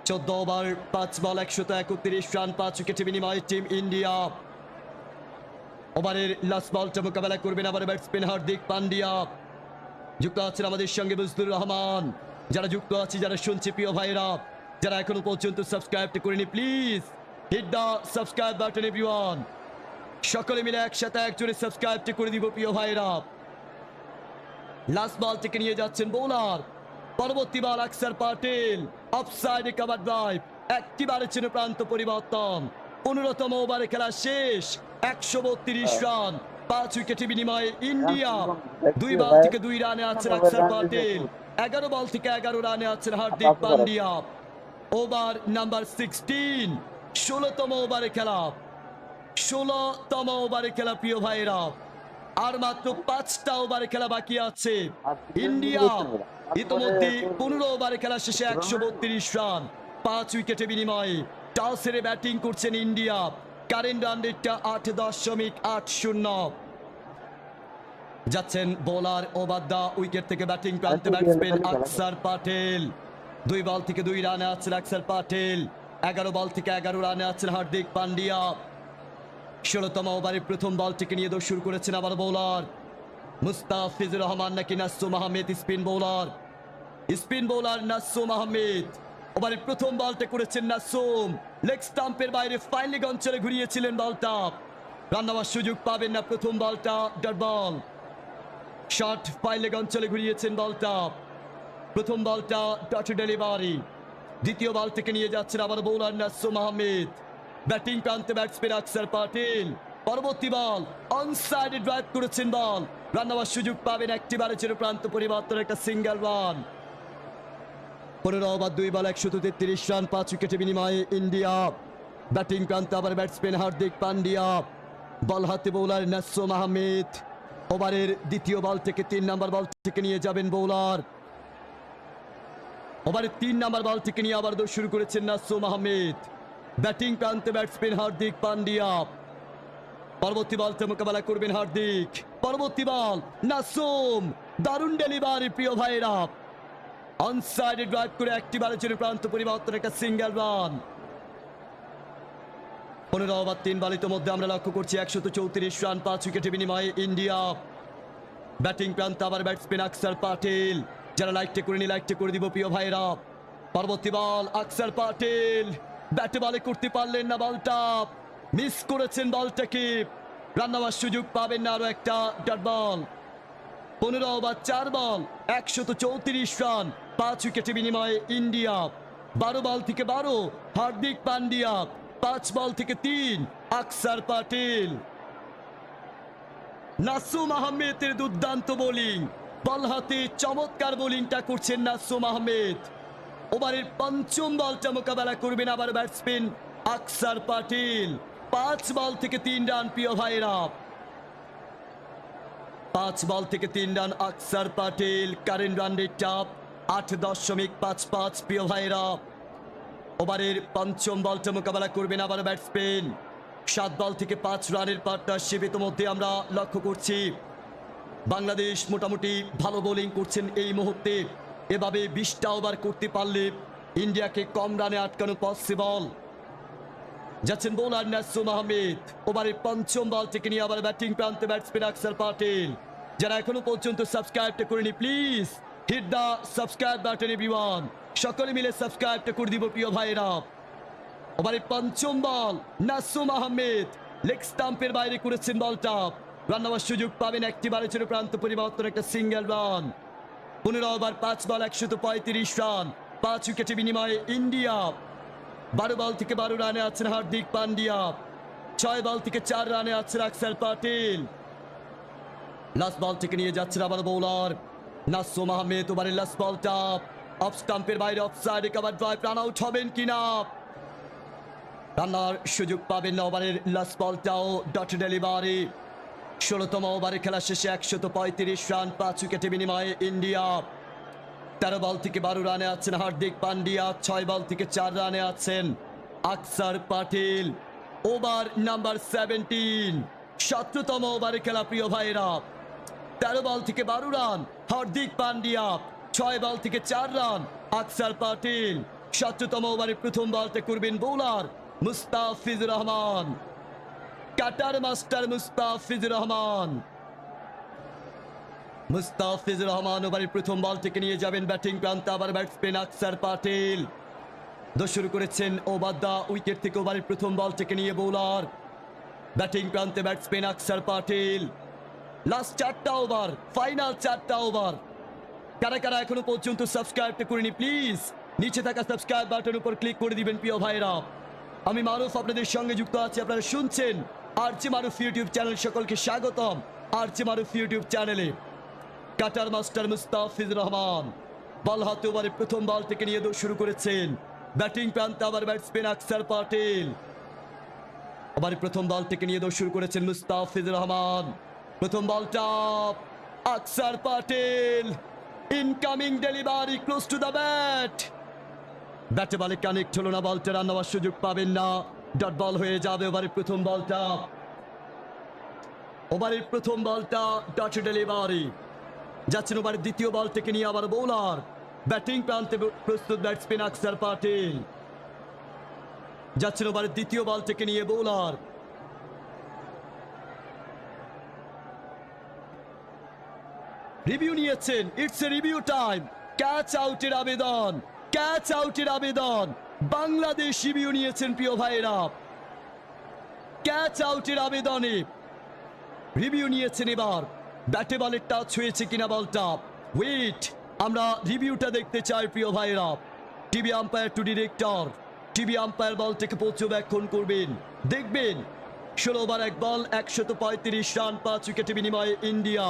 S1: 14 ওভার 5 বল 131 রান, 5 উইকেটে বিনিময়ে টিম ইন্ডিয়া। ওভারের লাস্ট বলটা মোকাবেলা করবেন আবার ব্যাটসম্যান হার্দিক পান্ডিয়া। যুক্ত আছেন আমাদের সঙ্গে মুজদুর রহমান। যারা যুক্ত আছে, যারা শুনছে প্রিয় ভাইরা, যারা এখনো পর্যন্ত সাবস্ক্রাইব করেনি, please hit the subscribe button everyone. সকলে মিলে একসাথে একজোড়ে সাবস্ক্রাইব করে দিব প্রিয় ভাইরা। লাস্ট বল থেকে নিয়ে যাচ্ছেন বোলার। পরবর্তী বল আকসার পাটিল অফ সাইডে কভার ড্রাইভ, একটি বারের জন্য প্রান্ত পরিবর্তন। 15তম ওভারে খেলা শেষ, 132 রান, 5 উইকেটে বিনিময়ে ইন্ডিয়া। 2 বল থেকে 2 রানে আছেন আকসার পাটিল, 11 বল থেকে 11 রানে আছেন হার্দিক পান্ডিয়া। ওভার নাম্বার 16, 16তম ওভারে খেলা। 16তম ওভারে খেলা প্রিয় ভাইরা। আর মাত্র 5টা ওভারে খেলা বাকি আছে। ইন্ডিয়া ইতিমধ্যে 15 ওভারে খেলা শেষে 132 রান, 5 উইকেটে বিনিময়ে। টস হেরে ব্যাটিং করছেন ইন্ডিয়া। কারেন্ট রান রেটটা 8.80। যাচ্ছেন বোলার ওভার দা উইকেট থেকে ব্যাটিং প্রান্তে ব্যাটসম্যান আকসার পাটিল। 2 বল থেকে 2 রানে আছেন আকসার পাটিল, 11 বল থেকে 11 রানে আছেন হার্দিক পান্ডিয়া। 16তম ওভারে প্রথম বলটিকে নিয়ে শুরু করেছেন আবার বোলার মুস্তাফিজুর রহমান নাকি নাসুম আহমেদ। Spin bowler Nasum Ahmed. ওভারে প্রথম বলটা করেছেন নাসুম, লেগ স্টাম্পের বাইরে ফাইন লেগ অঞ্চলে ঘুরিয়েছিলেন বলটা। রান নেওয়ার সুযোগ পাবেন না। প্রথম বলটা dot ball, short fine leg অঞ্চলে ঘুরিয়েছেন বলটা। প্রথম বলটা ডট ডেলিভারি। দ্বিতীয় বল থেকে নিয়ে যাচ্ছেন আবার বোলার নাসুম আহমেদ। ব্যাটিং প্রান্তে ব্যাটসম্যান আকসার পাটিল। পরবর্তী বল অন সাইডে ড্রাইভ করেছেন বল, রান নেওয়ার সুযোগ পাবেন একটি বারের জন্য প্রান্ত পরিবর্তন, একটা সিঙ্গেল রান। 15 ওভার 2 বল 133 রান, 5 উইকেটে বিনিময়ে ইন্ডিয়া। ব্যাটিং প্রান্তে আবার ব্যাটসম্যান হার্দিক পান্ডিয়া, বল হাতে বোলার নাসুম আহমেদ। ওভারের দ্বিতীয় বল থেকে 3 নম্বর বল থেকে নিয়ে যাবেন বোলার। ওভারে 3 নম্বর বল থেকে নিয়ে আবার শুরু করেছেন নাসুম আহমেদ। ব্যাটিং প্রান্তে ব্যাটসম্যান হার্দিক পান্ডিয়া। পরবর্তী বলতে মোকাবেলা করবেন হার্দিক। পরবর্তী বল নাসুম, দারুণ ডেলিভারি প্রিয় ভাইরা। অন সাইডে ড্রাইভ করে একটি বারের জন্য প্রান্ত পরিবর্তন, একটা সিঙ্গেল রান। 15 ওভার 3 বল ইতিমধ্যে আমরা লক্ষ্য করছি 134 রান, 5 উইকেটে বিনিময়ে ইন্ডিয়া। ব্যাটিং প্রান্তে আবার ব্যাটসম্যান আকসার পাটিল। যারা লাইকটা করে দিব প্রিয় ভাইরা। পরবর্তী বল আকসার পাটিল, ব্যাটে বলে করতে পারলেন না, বলটা মিস করেছেন বলটাকে। রান নেওয়ার সুযোগ পাবেন না, আরো একটা ডট বল। 15 ওভার 4 বল 134 রান, 5 উইকেটে বিনিময়ে ইন্ডিয়া। 12 বল থেকে 12 হার্দিক পান্ডিয়া, 5 বল থেকে 3 আকসার পাটিল। নাসুম আহমেদের দুর্দান্ত বোলিং, বল হাতে চমৎকার বোলিংটা করছেন নাসুম আহমেদ। ওভারের পঞ্চম বলটা মোকাবেলা করবেন আবার ব্যাটসম্যান আকসার পাটিল। 5 বল থেকে 3 রান প্রিয় ভাইরা। 5 বল থেকে 3 রান আকসার পাটিল। কারেন্ট রান রেটটা 8.55 প্রিয় ভাইরা। ওভারের পঞ্চম বলটা মোকাবেলা করবেন আবার ব্যাটসম্যান। 7 বল থেকে 5 রানের পার্টনারশিপ ইতিমধ্যে আমরা লক্ষ্য করছি। বাংলাদেশ মোটামুটি ভালো বোলিং করছেন এই মুহূর্তে। এভাবে 20টা ওভার করতে পারলে ইন্ডিয়াকে কম রানে আটকানো পসিবল। যাচ্ছেন বোলার নাসুম আহমেদ। ওভারের পঞ্চম বল থেকে নিয়ে আবার ব্যাটিং প্রান্তে ব্যাটসম্যান আকসার পাটিল। যারা এখনো পর্যন্ত সাবস্ক্রাইবটা করেনি, please hit the subscribe button everyone. সকলে মিলে সাবস্ক্রাইবটা করে দিব প্রিয় ভাইরা। ওভারে পঞ্চম বল, নাসুম আহমেদ লেগ স্টাম্পের বাইরে করেছেন বলটা। রান নেওয়ার সুযোগ পাবেন একটি বারের জন্য, প্রান্ত পরিবর্তন, একটা সিঙ্গেল রান। 15 ওভার 5 বল 135 রান, 5 উইকেটে বিনিময়ে ইন্ডিয়া। 12 বল থেকে 12 রানে আছেন হার্দিক পান্ডিয়া, 6 বল থেকে 4 রানে আছেন আকসার পাটিল। লাস্ট বল থেকে নিয়ে যাচ্ছেন আবার বোলার নাসুম আহমেদ। ওভারের লাস্ট বলটা অফ স্টাম্পের বাইরে, অফ সাইডে কভার ড্রাইভ, রান আউট হবেন কিনা, রান্নার সুযোগ পাবেন না। ওভারের লাস্ট বলটাও ডট ডেলিভারি। 16তম ওভারে খেলা শেষে 135 রান, 5 উইকেটে বিনিময়ে ইন্ডিয়া। 13 বল থেকে 12 রানে আছেন হার্দিক পান্ডিয়া, 6 বল থেকে 4 রানে আছেন আকসার পাটিল। ওভার নাম্বার 17, 17তম ওভারে খেলা প্রিয় ভাইরা। 13 বল থেকে 12 রান হার্দিক পান্ডিয়া, 6 বল থেকে 4 রান আকসার পাটিল। 17তম ওভারে প্রথম বলটা করবেন bowler Mustafizur Rahman, cutter master Mustafizur Rahman. Mustafizur Rahman ওভারের প্রথম বল থেকে নিয়ে যাবেন ব্যাটিং প্রান্তে, আবার ব্যাটসম্যান আকসার পাটিল। শুরু করেছেন ওভার দা উইকেট থেকে, ওভারের প্রথম বল থেকে নিয়ে বোলার ব্যাটিং প্রান্তে ব্যাটসম্যান আকসার পাটিল। লাস্ট 4টা ওভার, ফাইনাল 4টা ওভার। কারা কারা এখনো পর্যন্ত সাবস্ক্রাইবটা করেনি, প্লিজ নিচে থাকা সাবস্ক্রাইব বাটনের উপর ক্লিক করে দিবেন প্রিয় ভাইরা। আমি মারুফ আপনাদের সঙ্গে যুক্ত আছি, আপনারা শুনছেন আরজে মারুফ ইউটিউব চ্যানেল। সকলকে স্বাগতম আরজে মারুফ ইউটিউব চ্যানেলে। কাটার মাস্টার মুস্তাফিজুর রহমান বল হাতে, ওভারে প্রথম বল থেকে নিয়ে শুরু করেছেন ব্যাটিং প্রান্তে, আবার ব্যাটসম্যান আকসার পাটিল। ওভারে প্রথম বল থেকে নিয়ে শুরু করেছেন মুস্তাফিজুর রহমান। প্রথম বলটা আকসার Patil, incoming delivery close to the bat. ব্যাটে বলে কানেক্ট হলো না বলটা, রান নেওয়ার সুযোগ পাবেন না, ডট বল হয়ে যাবে। ওভারের প্রথম বলটা, ওভারের প্রথম বলটা ডট ডেলিভারি। যাচ্ছেন ওভারের দ্বিতীয় বল থেকে নিয়ে আবার বোলার ব্যাটিং প্রান্তে প্রস্তুত ব্যাটসম্যান আকসার পাটিল। যাচ্ছেন ওভারের দ্বিতীয় বল থেকে নিয়ে বোলার। রিভিউ নিয়েছেন, it's a review time. Catch আউটের আবেদন, ক্যাচ আউটের আবেদন। বাংলাদেশ রিভিউ নিয়েছেন প্রিয় ভাইরা, ক্যাচ আউটের আবেদনে রিভিউ নিয়েছেন। এবার ব্যাটে বলের টাচ হয়েছে কিনা বলটা, ওয়েট, আমরা রিভিউটা দেখতে চাই প্রিয় ভাইরা। TV umpire to director, TV umpire বলটাকে পর্যবেক্ষণ করবেন, দেখবেন 16 ওভার 1 বল 135 রান, 5 উইকেটে বিনিময়ে ইন্ডিয়া।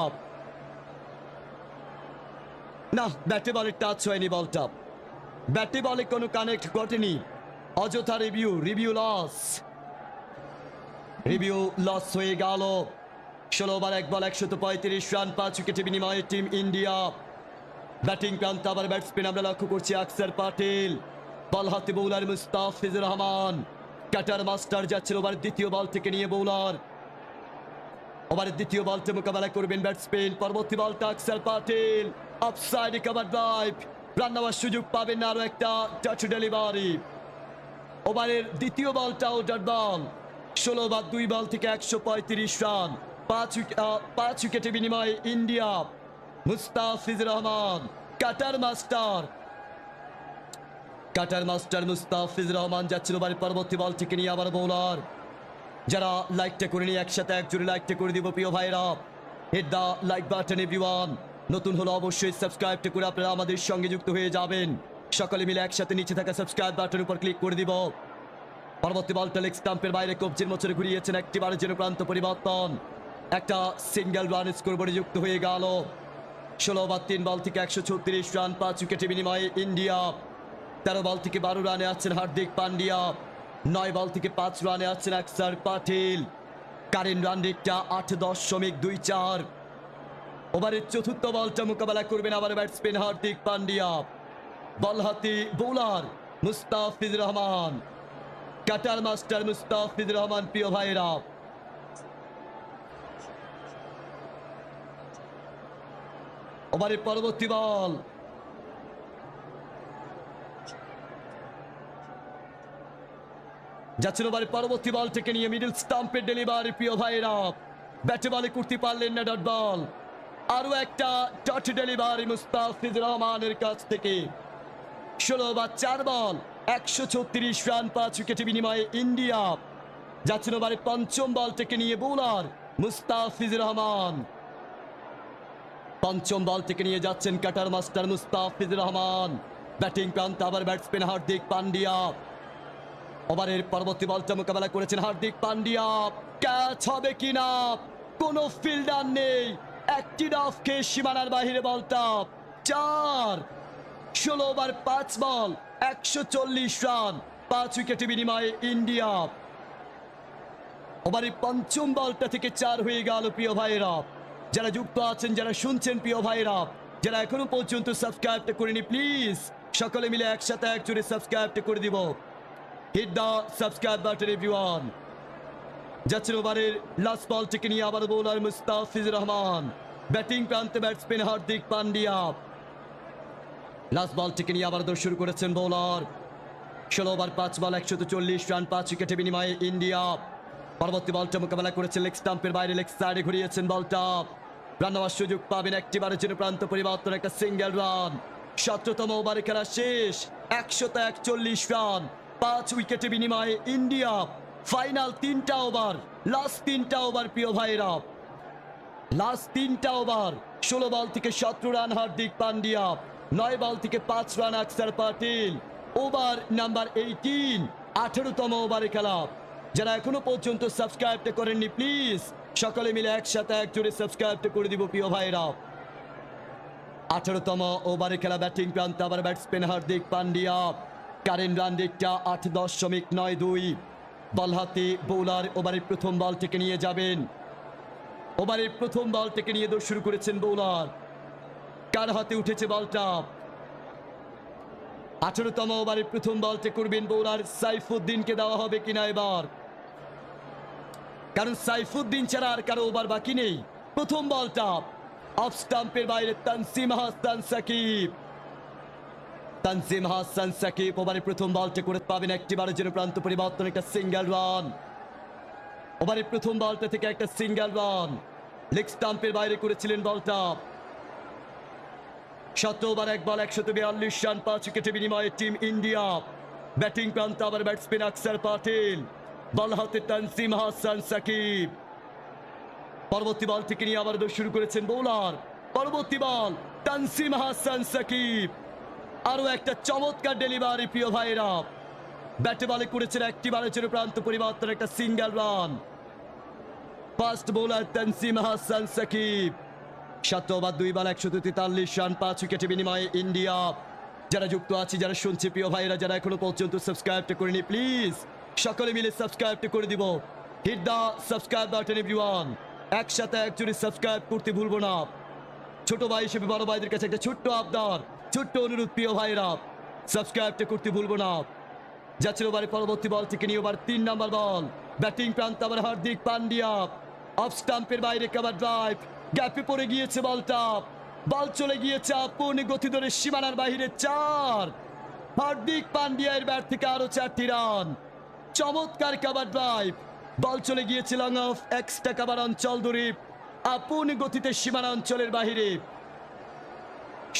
S1: না, ব্যাটে বলের টাচ হয়নি বলটা, ব্যাটে বলে কোনো কানেক্ট ঘটেনি। অযথা review, review loss, review loss হয়ে গেল। 16 ওভার 1 বল 135 রান, 5 উইকেটে বিনিময়ে টিম ইন্ডিয়া। ব্যাটিং প্রান্তে আবার ব্যাটসম্যান আমরা লক্ষ্য করছি আকসার পাটিল, বল হাতে bowler Mustafizur Rahman. Cutter master যাচ্ছেন ওভার দ্বিতীয় বল থেকে নিয়ে বোলার। ওভারের দ্বিতীয় বলতে মোকাবেলা করবেন ব্যাটসম্যান, পরবর্তী বলটা আকসার পাটিল, অফসাইডে কভার ড্রাইভ, রান নেওয়ার সুযোগ পাবেন না, আরো একটা টাচ ডেলিভারি। ওভারের দ্বিতীয় বলটাও ডট বল। 16 ওভার 2 বল থেকে 135 রান, 5 উইকেটে বিনিময়ে India. Mustafizur Rahman, cutter master, cutter master Mustafizur Rahman যাচ্ছেন ওভারের পরবর্তী বল থেকে নিয়ে আবার বোলার। যারা লাইকটা করে নিয়ে একসাথে একজোড়ে লাইকটা করে দিব প্রিয় ভাইরা। Hit the like button everyone. নতুন হলো অবশ্যই সাবস্ক্রাইবটা করে আপনারা আমাদের সঙ্গে যুক্ত হয়ে যাবেন। সকলে মিলে একসাথে নিচে থাকা সাবস্ক্রাইব বাটনের উপর ক্লিক করে দিব। পরবর্তী বলটা লেগ স্টাম্পের বাইরে কবজির মোচরে ঘুরিয়েছেন, একটি বারের জন্য প্রান্ত পরিবর্তন, একটা সিঙ্গেল রান স্কোরবোর্ডে যুক্ত হয়ে গেল। 16 ওভার 3 বল থেকে 136 রান, 5 উইকেটে বিনিময়ে ইন্ডিয়া। 13 বল থেকে 12 রানে আছেন হার্দিক পান্ডিয়া, 9 বল থেকে 5 রানে আছেন আকসার পাটিল। কারেন্ট রান রেটটা 8.24। ওভারের চতুর্থ বলটা মোকাবেলা করবেন আবার ব্যাটসম্যান হার্দিক পান্ডিয়া, বল হাতে bowler Mustafizur Rahman, cutter master Mustafizur Rahman. প্রিয় ভাইরা, ওভারের পরবর্তী বল, যাচ্ছেন ওভারের পরবর্তী বল থেকে নিয়ে মিডল স্টাম্পের ডেলিভারি। প্রিয় ভাইরা, ব্যাটে বলে করতে পারলেন না ডট বল, আরো একটা ডট ডেলিভারি মুস্তাফিজুর রহমানের কাছ থেকে। 16 ওভার 4 বল 136 রান 5 উইকেটে বিনিময়ে ইন্ডিয়া। যাচ্ছেন ওভারে পঞ্চম বল থেকে নিয়ে বোলার মুস্তাফিজুর রহমান। পঞ্চম বল থেকে নিয়ে যাচ্ছেন cutter master Mustafizur Rahman. Batting প্রান্তে আবার ব্যাটসম্যান হার্দিক পান্ডিয়া। ওভারের পরবর্তী বলটা মোকাবেলা করেছেন হার্দিক পান্ডিয়া। ক্যাচ হবে কিনা, কোনো ফিল্ডার নেই, একটি ডাফ খেয়ে সীমানার বাহিরে বলটা। 4 16 ওভার 5 বল 140 রান 5 উইকেটে বিনিময়ে ইন্ডিয়া। ওভারে পঞ্চম বলটা থেকে 4 হয়ে গেল। প্রিয় ভাইরা যারা যুক্ত আছেন, যারা শুনছেন, প্রিয় ভাইরা যারা এখনো পর্যন্ত সাবস্ক্রাইবটা করেনি, প্লিজ সকলে মিলে একসাথে একজোড়ে সাবস্ক্রাইবটা করে দিব। Hit the subscribe button everyone. যাচ্ছেন ওভারের লাস্ট বল থেকে নিয়ে আবার বোলার মুস্তাফিজুর রহমান। ব্যাটিং প্রান্তে batsman Hardik Pandya. Last ball থেকে নিয়ে আবার দৌড় শুরু করেছেন বোলার। 16 ওভার 5 বল 140 রান 5 উইকেটে বিনিময়ে ইন্ডিয়া। পরবর্তী বলটা মোকাবেলা করেছেন লেগ স্টাম্পের বাইরে, লেগ সাইডে ঘুরিয়েছেন বলটা। রান নেওয়ার সুযোগ পাবেন একটি বারের জন্য, প্রান্ত পরিবর্তন, একটা সিঙ্গেল রান। 17তম ওভারে খেলা শেষ, 141 রান 5 উইকেটে বিনিময়ে ইন্ডিয়া। ফাইনাল 3টা ওভার, লাস্ট 3টা ওভার প্রিয় ভাইরা, লাস্ট 3টা ওভার। 16 বল থেকে 17 রান হার্দিক পান্ডিয়া, 9 বল থেকে 5 রান আকসার পাটিল। ওভার নাম্বার 18, 18তম ওভারে খেলা। যারা এখনো পর্যন্ত সাবস্ক্রাইবটা করেননি, প্লিজ সকলে মিলে একসাথে একজোড়ে সাবস্ক্রাইবটা করে দিব প্রিয় ভাইরা। 18তম ওভারে খেলা। ব্যাটিং প্রান্তে আবার batsman Hardik Pandya. Current run রেটটা 8.92। বল হাতে বোলার। ওভারের প্রথম বল থেকে নিয়ে যাবেন, ওভারের প্রথম বল থেকে নিয়ে দৌড় শুরু করেছেন বোলার। কার হাতে উঠেছে বলটা? 18তম ওভারের প্রথম বলটা করবেন বোলার সাইফুদ্দিনকে দেওয়া হবে কিনা এবার, কারণ সাইফুদ্দিন ছাড়া আর কারো ওভার বাকি নেই। প্রথম বলটা অফ স্টাম্পের বাইরে, তানজিম হাসান সাকিব। তানজিম হাসান সাকিব ওভারের প্রথম বলটা করে পাবেন একটি বারের জন্য, প্রান্ত পরিবর্তন, একটা সিঙ্গেল রান। ওভারের প্রথম বলটা থেকে একটা সিঙ্গেল রান, লেগ স্টাম্পের বাইরে করেছিলেন বলটা। 17 ওভার 1 বল 142 রান 5 উইকেটে বিনিময়ে টিম ইন্ডিয়া। ব্যাটিং প্রান্তে আবার ব্যাটসম্যান আকসার পাটিল, বল হাতে তানজিম হাসান সাকিব। পরবর্তী বল থেকে নিয়ে আবার দৌড় শুরু করেছেন বোলার। পরবর্তী বল তানজিম হাসান সাকিব, আরো একটা চমৎকার ডেলিভারি প্রিয় ভাইরা। ব্যাটে বলে করেছেন একটি বারের জন্য, প্রান্ত পরিবর্তন, একটা single run. Fast bowler Tanzim Hasan Sakib. 7 over 2 ball 143 run 5 উইকেটে বিনিময়ে ইন্ডিয়া। যারা যুক্ত আছে, যারা শুনছে প্রিয় ভাইরা, যারা এখনো পর্যন্ত সাবস্ক্রাইবটা করেনি, প্লিজ সকলে মিলে সাবস্ক্রাইবটা করে দিব। Hit the subscribe button everyone. একসাথে একজোড়ে সাবস্ক্রাইব করতে ভুলবো না। ছোট ভাই হিসেবে বড় ভাইদের কাছে একটা ছোট্ট আবদার, ছোট্ট অনুরোধ প্রিয় ভাইরা, সাবস্ক্রাইবটা করতে ভুলবো না। যাচ্ছে ওভারে পরবর্তী বল থেকে নিয়ে ওভার 3 নাম্বার বল। ব্যাটিং প্রান্তে আবার হার্দিক পান্ডিয়া। অফ স্টাম্পের বাইরে কভার ড্রাইভ, গ্যাপে পড়ে গিয়েছে বলটা। বল চলে গিয়েছে আপন গতি ধরে সীমানার বাহিরে। 4 হার্দিক পান্ডিয়ার ব্যাট থেকে আরো 4টি রান। চমৎকার কভার ড্রাইভ, বল চলে গিয়েছে লং অফ এক্সট্রা কভার অঞ্চল ধরে আপন গতিতে সীমানা অঞ্চলের বাহিরে।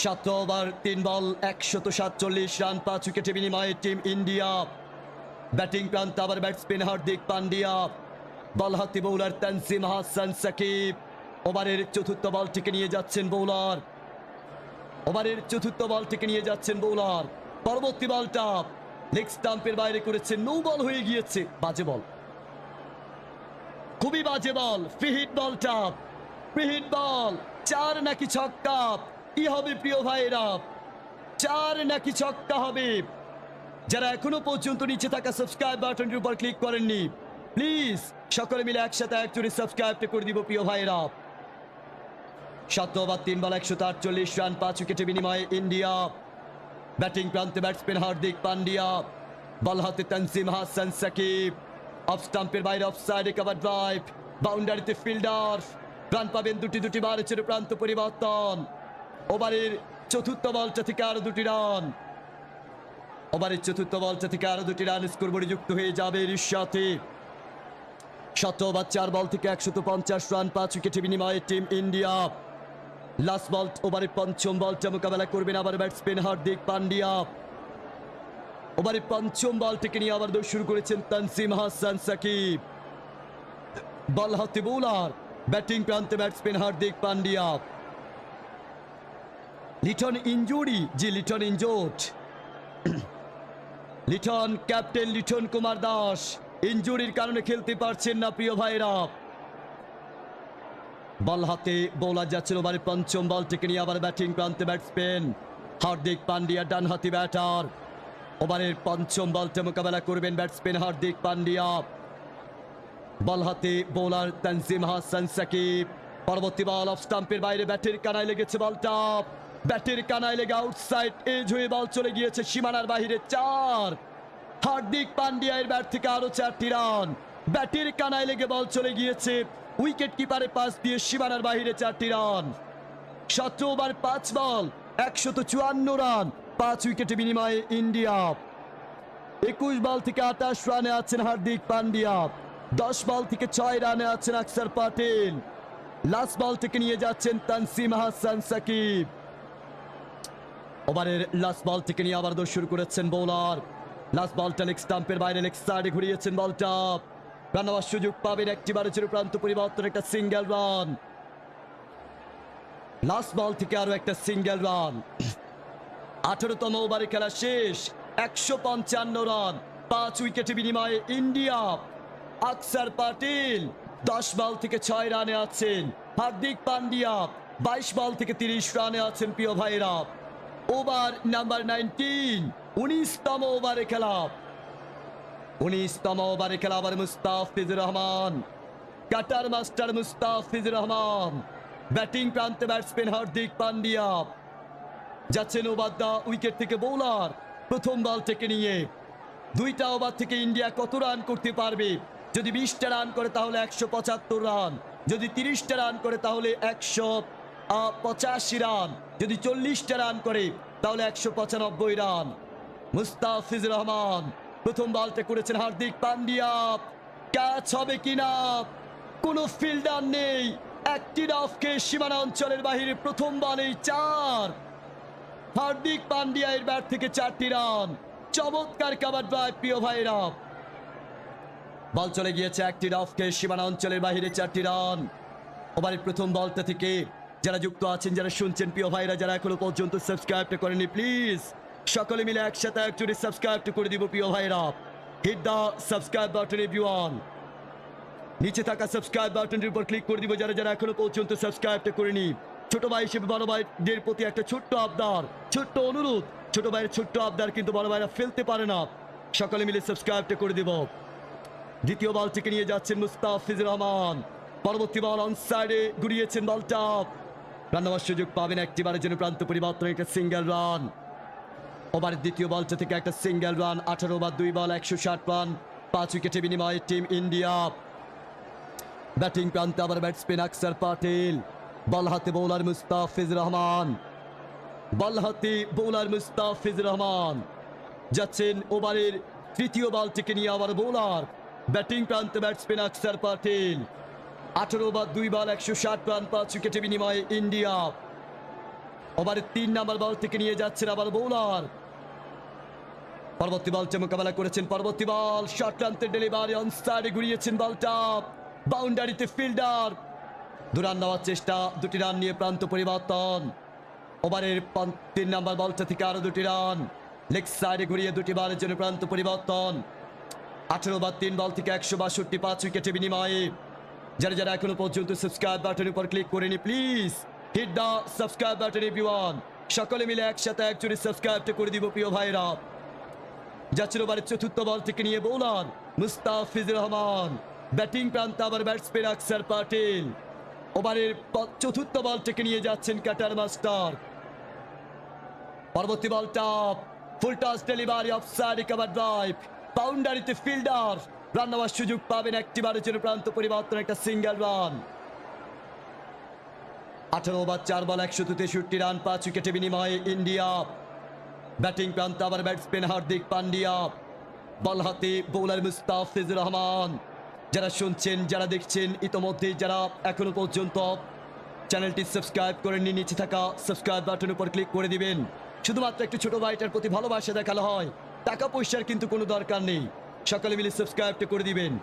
S1: 7 ওভার 3 বল 147 রান 5 উইকেটে বিনিময়ে টিম ইন্ডিয়া। ব্যাটিং প্রান্তে আবার ব্যাটসম্যান হার্দিক পান্ডিয়া, বল হাতে বোলার তানজিম হাসান সাকিব। ওভারের চতুর্থ বল থেকে নিয়ে যাচ্ছেন বোলার, ওভারের চতুর্থ বল থেকে নিয়ে যাচ্ছেন বোলার। পরবর্তী বলটা লেগ স্টাম্পের বাইরে করেছেন, নো বল হয়ে গিয়েছে, বাজে বল, খুবই বাজে বল। ফ্রি হিট বলটা, ফ্রি হিট বল। 4 নাকি ছক্কা, কি হবে প্রিয় ভাইরা? 4 নাকি ছক্কা হবে? যারা এখনো পর্যন্ত নিচে থাকা সাবস্ক্রাইব বাটনটির উপর ক্লিক করেননি, প্লিজ সকলে মিলে একসাথে একজোড়ে সাবস্ক্রাইবটা করে দিব প্রিয় ভাইরা। 7 ওভার 3 বল 148 রান 5 উইকেটে বিনিময়ে ইন্ডিয়া। ব্যাটিং প্রান্তে ব্যাটসম্যান হার্দিক পান্ডিয়া, বল হাতে তানজিম হাসান সাকিব। অফ স্টাম্পের বাইরে অফ সাইডে কভার ড্রাইভ, বাউন্ডারিতে ফিল্ডার। রান পাবেন দুটি বারের জন্য, প্রান্ত পরিবর্তন। ওভারের চতুর্থ বলটা থেকে আরো 2টি রান, ওভারের চতুর্থ বলটা থেকে আরো 2টি রান স্কোরবোর্ডে যুক্ত হয়ে যাবে এর সাথে। 7 ওভার 4 বল থেকে 150 রান 5 উইকেটে বিনিময়ে টিম ইন্ডিয়া। লাস্ট বল ওভারের পঞ্চম বলটা মোকাবেলা করবেন আবার ব্যাটসম্যান হার্দিক পান্ডিয়া। ওভারে পঞ্চম বলটিকে নিয়ে আবার দৌড় শুরু করেছেন তানজিম হাসান সাকিব। বল হাতে বোলার, ব্যাটিং প্রান্তে ব্যাটসম্যান হার্দিক পান্ডিয়া। লিটন ইনজুরি, জি লিটন ইনজোর্ড। লিটন, ক্যাপ্টেন লিটন কুমার দাস ইনজুরির কারণে খেলতে পারছেন না প্রিয় ভাইরা। বল হাতে বোলার যাচ্ছেন ওভারে পঞ্চম বলটিকে নিয়ে আবার ব্যাটিং প্রান্তে ব্যাটসম্যান হার্দিক পান্ডিয়া, ডানহাতি ব্যাটার। ওভারের পঞ্চম বলটা মোকাবেলা করবেন ব্যাটসম্যান হার্দিক পান্ডিয়া। বল হাতে বোলার তানজিম হাসান সাকিব। পরবর্তী বল অফ স্টাম্পের বাইরে, ব্যাটের কানায় লেগেছে বলটা, ব্যাটের কানায় লেগে আউটসাইড এজ হয়ে বল চলে গিয়েছে সীমানার বাইরে। 4। হার্দিক পান্ডিয়া এর ব্যাট থেকে আরো 4টি রান। ব্যাটের কানায় লেগে বল চলে গিয়েছে, উইকেট কিপারে পাস দিয়ে সীমানার বাইরে 4টি রান। 17 ওভার 5 বল 154 রান, 5 উইকেটে বিনিময়ে ইন্ডিয়া। 21 বল থেকে 28 রানে আছেন হার্দিক পান্ডিয়া। 10 বল থেকে 6 রানে আছেন আকসার পাটেল। লাস্ট বল থেকে নিয়ে যাচ্ছেন তানজিম হাসান সাকিব। ওভারের লাস্ট বল থেকে নিয়ে আবার দৌড় শুরু করেছেন বোলার। লাস্ট বলটা লেগ স্টাম্পের বাইরে, লেগ সাইডে ঘুরিয়েছেন বলটা। রান হওয়ার সুযোগ পাবেন একটিবারের জন্য প্রান্ত পরিবর্তন, একটা সিঙ্গেল রান। লাস্ট বল থেকে আরো একটা সিঙ্গেল রান। 18তম ওভারে খেলা শেষ, 155 রান, 5 উইকেটে বিনিময়ে ইন্ডিয়া। আকসার পাটিল 10 বল থেকে 6 রানে আছেন। হার্দিক পান্ডিয়া 22 বল থেকে 30 রানে আছেন প্রিয় ভাইরা। ওভার নাম্বার 19, 19তম ওভারে খেলা। 19তম ওভারে খেলা আবার Mustafizur Rahman, cutter master Mustafizur Rahman. Batting প্রান্তে ব্যাটসম্যান হার্দিক পান্ডিয়া যাচ্ছেন ওভার দা উইকেট থেকে বোলার। প্রথম বল থেকে নিয়ে 2টা ওভার থেকে ইন্ডিয়া কত রান করতে পারবে? যদি 20টা রান করে তাহলে 175 রান, যদি 30টা রান করে তাহলে 185 রান, যদি 40টা রান করে তাহলে 195 রান। মুস্তাফিজুর রহমান প্রথম বলটা করেছেন, হার্দিক পান্ডিয়া ক্যাচ হবে কিনা, কোনো ফিল্ডার নেই, একটি রাফকে সীমানা অঞ্চলের বাহিরে প্রথম বলেই 4। হার্দিক পান্ডিয়া এর ব্যাট থেকে 4টি রান। চমৎকার কভার ড্রাইভ প্রিয় ভাইরা। বল চলে গিয়েছে একটি রাফকে সীমানা অঞ্চলের বাহিরে 4টি রান। ওভারের প্রথম বলটা থেকে যারা যুক্ত আছেন, যারা শুনছেন প্রিয় ভাইরা, যারা এখনো পর্যন্ত সাবস্ক্রাইবটা করেনি, প্লিজ সকলে মিলে একসাথে একজোড়ে সাবস্ক্রাইবটা করে দিব প্রিয় ভাইরা। Hit the subscribe button everyone. নিচে থাকা সাবস্ক্রাইব বাটনের উপর ক্লিক করে দিব যারা যারা এখনো পর্যন্ত সাবস্ক্রাইবটা করেনি। ছোট ভাই হিসেবে বড় ভাইদের প্রতি একটা ছোট্ট আবদার, ছোট্ট অনুরোধ। ছোট ভাইয়ের ছোট্ট আবদার কিন্তু বড় ভাইরা ফেলতে পারে না। সকলে মিলে সাবস্ক্রাইবটা করে দিব। দ্বিতীয় বল থেকে নিয়ে যাচ্ছেন মুস্তাফিজুর রহমান। পরবর্তী বল অন সাইডে ঘুরিয়েছেন বলটা। রান নেওয়ার সুযোগ পাবেন একটিবারের জন্য প্রান্ত পরিবর্তন, একটা সিঙ্গেল রান। ওভারের দ্বিতীয় বলটা থেকে একটা সিঙ্গেল রান। 18 ওভার 2 বল 160 রান, 5 উইকেটে বিনিময়ে টিম ইন্ডিয়া। ব্যাটিং প্রান্তে আবার ব্যাটসম্যান আকসার পাটিল। বল হাতে বোলার মুস্তাফিজুর রহমান। বল হাতে বোলার মুস্তাফিজুর রহমান যাচ্ছেন ওভারের তৃতীয় বল থেকে নিয়ে আবার বোলার। ব্যাটিং প্রান্তে ব্যাটসম্যান আকসার পাটিল। 18 ওভার 2 বল 160 রান, 5 উইকেটে বিনিময়ে ইন্ডিয়া। ওভারের 3 নম্বর বল থেকে নিয়ে যাচ্ছেন আবার বোলার। পরবর্তী বলটা মোকাবেলা করেছেন, পরবর্তী বল শর্ট রানের ডেলিভারি, অন সাইডে ঘুরিয়েছেন বলটা, বাউন্ডারিতে ফিল্ডার। 2 রান নেওয়ার চেষ্টা, 2টি রান নিয়ে প্রান্ত পরিবর্তন। ওভারের 3 নম্বর বলটা থেকে আরো 2টি রান। লেগ সাইডে ঘুরিয়ে 2টি বারের জন্য প্রান্ত পরিবর্তন। 18 ওভার 3 বল থেকে 162, 5 উইকেটে বিনিময়ে। যারা যারা এখনো পর্যন্ত সাবস্ক্রাইব বাটনের উপর ক্লিক করেনি, please hit the subscribe button everyone. সকলে মিলে একসাথে একজোড়ে সাবস্ক্রাইবটা করে দিব প্রিয় ভাইরা। যাচ্ছিল ওভারের 4র্থ বল থেকে নিয়ে বোলার মুস্তাফিজুর রহমান। ব্যাটিং প্রান্তে আবার ব্যাটসম্যান আকসার পাটিল। ওভারের 4র্থ বল থেকে নিয়ে যাচ্ছেন কাটার মাস্টার। পরবর্তী বলটা full toss delivery, off side cover drive, বাউন্ডারিতে ফিল্ডার। রান নেওয়ার সুযোগ পাবেন একটিবারের জন্য প্রান্ত পরিবর্তন, একটা single run. 18 over 4 ball 163 run, 5 উইকেটে বিনিময়ে ইন্ডিয়া। ব্যাটিং প্রান্তে আবার ব্যাটসম্যান হার্দিক পান্ডিয়া। বল হাতে বোলার মুস্তাফিজুর রহমান। যারা শুনছেন, যারা দেখছেন, ইতোমধ্যে যারা এখনো পর্যন্ত চ্যানেলটি সাবস্ক্রাইব করেননি, নিচে থাকা সাবস্ক্রাইব বাটনের উপর ক্লিক করে দিবেন। শুধুমাত্র একটু ছোট ভাইটার প্রতি ভালোবাসা দেখানো হয়। টাকা পয়সার কিন্তু কোনো দরকার নেই। সকালে মিলে সাবস্ক্রাইবটা করে দিবেন।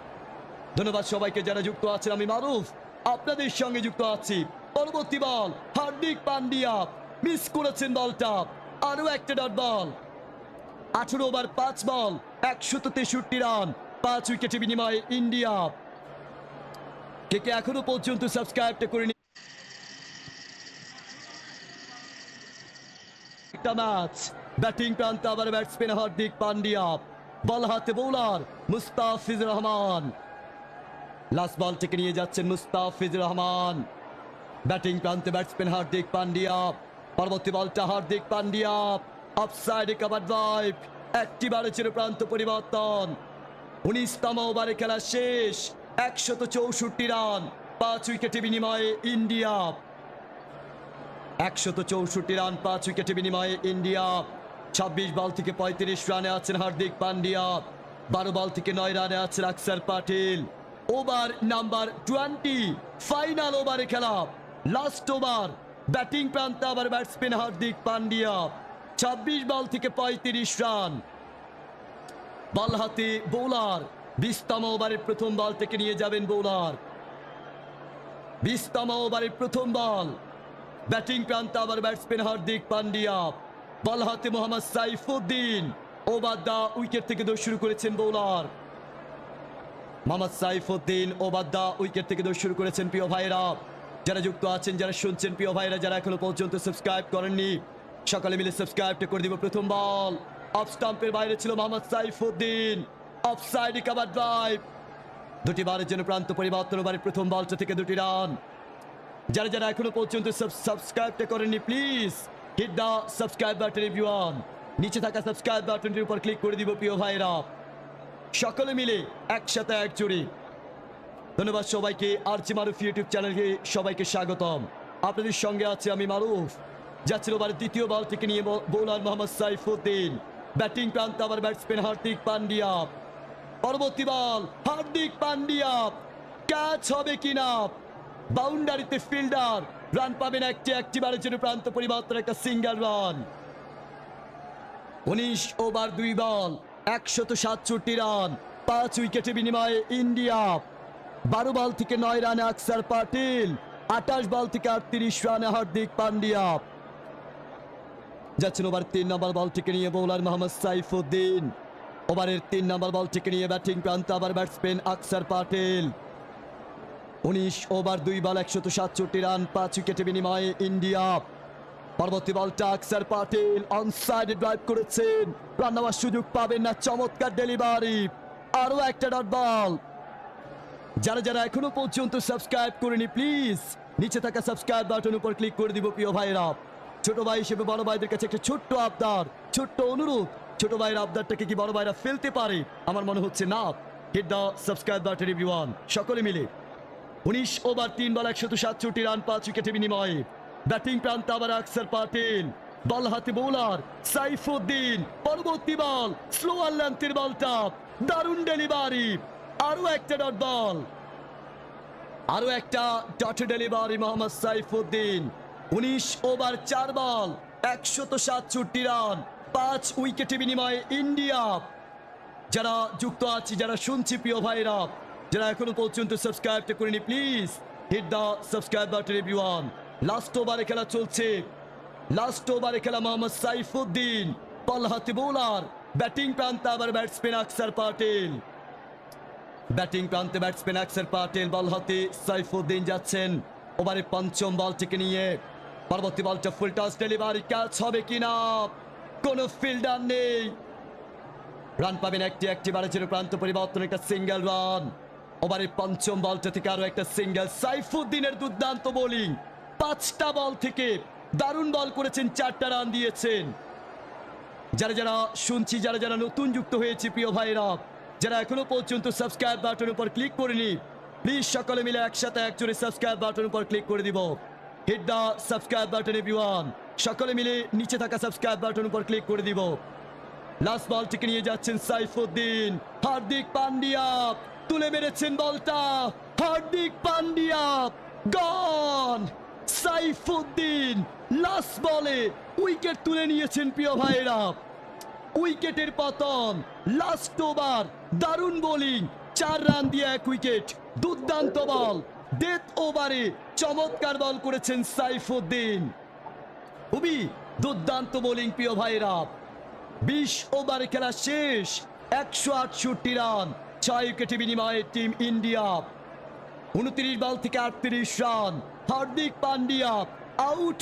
S1: ধন্যবাদ সবাইকে যারা যুক্ত আছেন। আমি মারুফ আপনাদের সঙ্গে যুক্ত আছি। পরবর্তী বল হার্দিক পান্ডিয়া মিস করেছেন বলটা। আরো একটা ডট বল। 18 ওভার 5 বল 163 রান 5 উইকেটে বিনিময়ে ইন্ডিয়া। কে এখনো পর্যন্ত সাবস্ক্রাইবটা করেনি একটা ম্যাচ। ব্যাটিং প্রান্তে আবার ব্যাটসম্যান হার্দিক পান্ডিয়া, বল হাতে bowler Mustafizur Rahman. Last ball থেকে নিয়ে যাচ্ছেন মুস্তাফিজুর রহমান। ব্যাটিং প্রান্তে ব্যাটসম্যান হার্দিক পান্ডিয়া। পরবর্তী বলটা হার্দিক পান্ডিয়া অফসাইডে কভার ড্রাইভ। একটি বারে ছিল প্রান্ত পরিবর্তন। 19তম ওভারে খেলা শেষ। 164 রান 5 উইকেটে বিনিময়ে ইন্ডিয়া। 164 রান 5 উইকেটে বিনিময়ে ইন্ডিয়া। 26 বল থেকে 35 রানে আছেন হার্দিক পান্ডিয়া। 12 বল থেকে 9 রানে আছেন আকসার পাটিল। ওভার নাম্বার 20, ফাইনাল ওভারে খেলা লাস্ট ওভার। ব্যাটিং প্রান্তে আবার ব্যাটসম্যান হার্দিক পান্ডিয়া। 26 বল থেকে 35 রান। বল হাতে বোলার। 20তম ওভারের প্রথম বল থেকে নিয়ে যাবেন বোলার। 20তম ওভারের প্রথম বল। ব্যাটিং প্রান্তে আবার ব্যাটসম্যান হার্দিক পান্ডিয়া। বল হাতে Mohammad Saifuddin. Over the wicket থেকে দৌড় শুরু করেছেন bowler Mohammad Saifuddin. Over the wicket থেকে দৌড় শুরু করেছেন। প্রিয় ভাইরা যারা যুক্ত আছেন, যারা শুনছেন, প্রিয় ভাইরা যারা এখনো পর্যন্ত সাবস্ক্রাইব করেননি, সকালে মিলে সাবস্ক্রাইবটা করে দিব। প্রথম বল অফ স্টাম্পের বাইরে ছিল মোহাম্মদ সাইফুদ্দিন। অফসাইডে কভার ড্রাইভ। দুটি বারের জন্য প্রান্ত পরিবর্তন। ওভারের প্রথম বলটা থেকে 2টি রান। যারা যারা এখনো পর্যন্ত সাবস্ক্রাইবটা করেননি, please hit the subscribe button everyone. নিচে থাকা সাবস্ক্রাইব বাটনটির উপর ক্লিক করে দিব। প্রিয় ভাইরা সকলে মিলে একসাথে এক জুড়ি। ধন্যবাদ সবাইকে। আরজি মারুফ ইউটিউব চ্যানেলকে সবাইকে স্বাগতম। আপনাদের সঙ্গে আছে আমি মারুফ। যাচ্ছিল ওভারের দ্বিতীয় বল থেকে নিয়ে বোলার মোহাম্মদ সাইফুদ্দিন। ব্যাটিং প্রান্তে আবার ব্যাটসম্যান হার্দিক পান্ডিয়া। পরবর্তী বল হার্দিক পান্ডিয়া। ক্যাচ হবে কিনা? বাউন্ডারিতে ফিল্ডার। রান পাবেন একটি বারের জন্য প্রান্ত পরিবর্তন, একটা সিঙ্গেল রান। 19 ওভার 2 বল 167 রান 5 উইকেটে বিনিময়ে ইন্ডিয়া। 12 বল থেকে 9 রানে আকসার পাটিল। 28 বল থেকে 38 রানে হার্দিক পান্ডিয়া। যাচ্ছেন ওভার 3 নম্বর বল থেকে নিয়ে বোলার মোহাম্মদ সাইফুদ্দিন। ওভারের 3 নম্বর বল থেকে নিয়ে ব্যাটিং প্রান্তে আবার ব্যাটসম্যান আকসার পাটিল। 19 ওভার 2 বল 167 রান 5 উইকেটে বিনিময়ে ইন্ডিয়া। পরবর্তী বলটা আকসার পাটিল অনসাইডে ড্রাইভ করেছেন। রান নেওয়ার সুযোগ পাবেন না। চমৎকার ডেলিভারি। আরো একটা ডট বল। যারা যারা এখনো পর্যন্ত সাবস্ক্রাইব করেনি, প্লিজ নিচে থাকা সাবস্ক্রাইব বাটন উপর ক্লিক করে দিব। প্রিয় ভাইরা ছোট ভাই হিসেবে বড় ভাইদের কাছে একটা ছোট্ট আবদার, ছোট্ট অনুরোধ। ছোট ভাইয়ের আবদারটাকে কি বড় ভাইরা ফেলতে পারে? আমার মনে হচ্ছে না। Hit the subscribe button everyone. সকলে মিলে 19 ওভার 3 বল 167 রান 5 উইকেটে বিনিময়ে। ব্যাটিং প্রান্তে আবার আকসার পাটিল। বল হাতে বোলার সাইফুদ্দিন। পরবর্তী বল স্লোয়ার লেন্থের বলটা। দারুণ ডেলিভারি। আরো একটা ডট বল। আরো একটা dot delivery Mohammad Saifuddin. 19 over 4 বল 167 রান 5 উইকেটে বিনিময়ে ইন্ডিয়া। যারা যুক্ত আছি, যারা শুনছি, প্রিয় ভাইরা যারা এখনো পর্যন্ত সাবস্ক্রাইবটা করেনি, please hit the subscribe button everyone. Last ওভারে খেলা চলছে। লাস্ট ওভারে খেলা মোহাম্মদ সাইফুদ্দিন। বল হাতে বোলার। ব্যাটিং প্রান্তে আবার ব্যাটসম্যান আকসার পাটিল। ব্যাটিং প্রান্তে ব্যাটসম্যান আকসার পাটিল। বল হাতে সাইফুদ্দিন যাচ্ছেন ওভারের 5ম বল থেকে নিয়ে। পরবর্তী বলটা ফুল টাচ ডেলিভারি। ক্যাচ হবে কিনা? কোনো ফিল্ডার নেই। রান পাবেন একটি বারের জন্য প্রান্ত পরিবর্তন, একটা সিঙ্গেল রান। ওভারের 5ম বলটা থেকে আরো একটা সিঙ্গেল। সাইফুদ্দিনের দুর্দান্ত বোলিং। 5টা বল থেকে দারুণ বল করেছেন, 4টা রান দিয়েছেন। যারা যারা শুনছি, যারা যারা নতুন যুক্ত হয়েছে, প্রিয় ভাইরা যারা এখনো পর্যন্ত সাবস্ক্রাইব বাটন উপর ক্লিক করেনি, প্লিজ সকলে মিলে একসাথে একজোড়ে সাবস্ক্রাইব বাটন উপর ক্লিক করে দিব। Hit the subscribe button everyone. সকলে মিলে নিচে থাকা সাবস্ক্রাইব বাটন উপর ক্লিক করে দিব। লাস্ট বলটিকে নিয়ে যাচ্ছেন সাইফুদ্দিন। হার্দিক পান্ডিয়া তুলে মেরেছেন বলটা। হার্দিক পান্ডিয়া গন। সাইফুদ্দিন লাস্ট বলে উইকেট তুলে নিয়েছেন। প্রিয় ভাইরা উইকেটের পতন। লাস্ট ওভার, দারুণ বোলিং, 4 রান দিয়ে 1 উইকেট। দুর্দান্ত বল, ডেথ ওভারে চমৎকার বল করেছেন সাইফুদ্দিন। খুবই দুর্দান্ত বোলিং প্রিয় ভাইরা। 20 ওভারে খেলা শেষ, 168 রান, 6 উইকেটে বিনিময়ে টিম ইন্ডিয়া। 29 বল থেকে 38 রান। হার্দিক পান্ডিয়া আউট।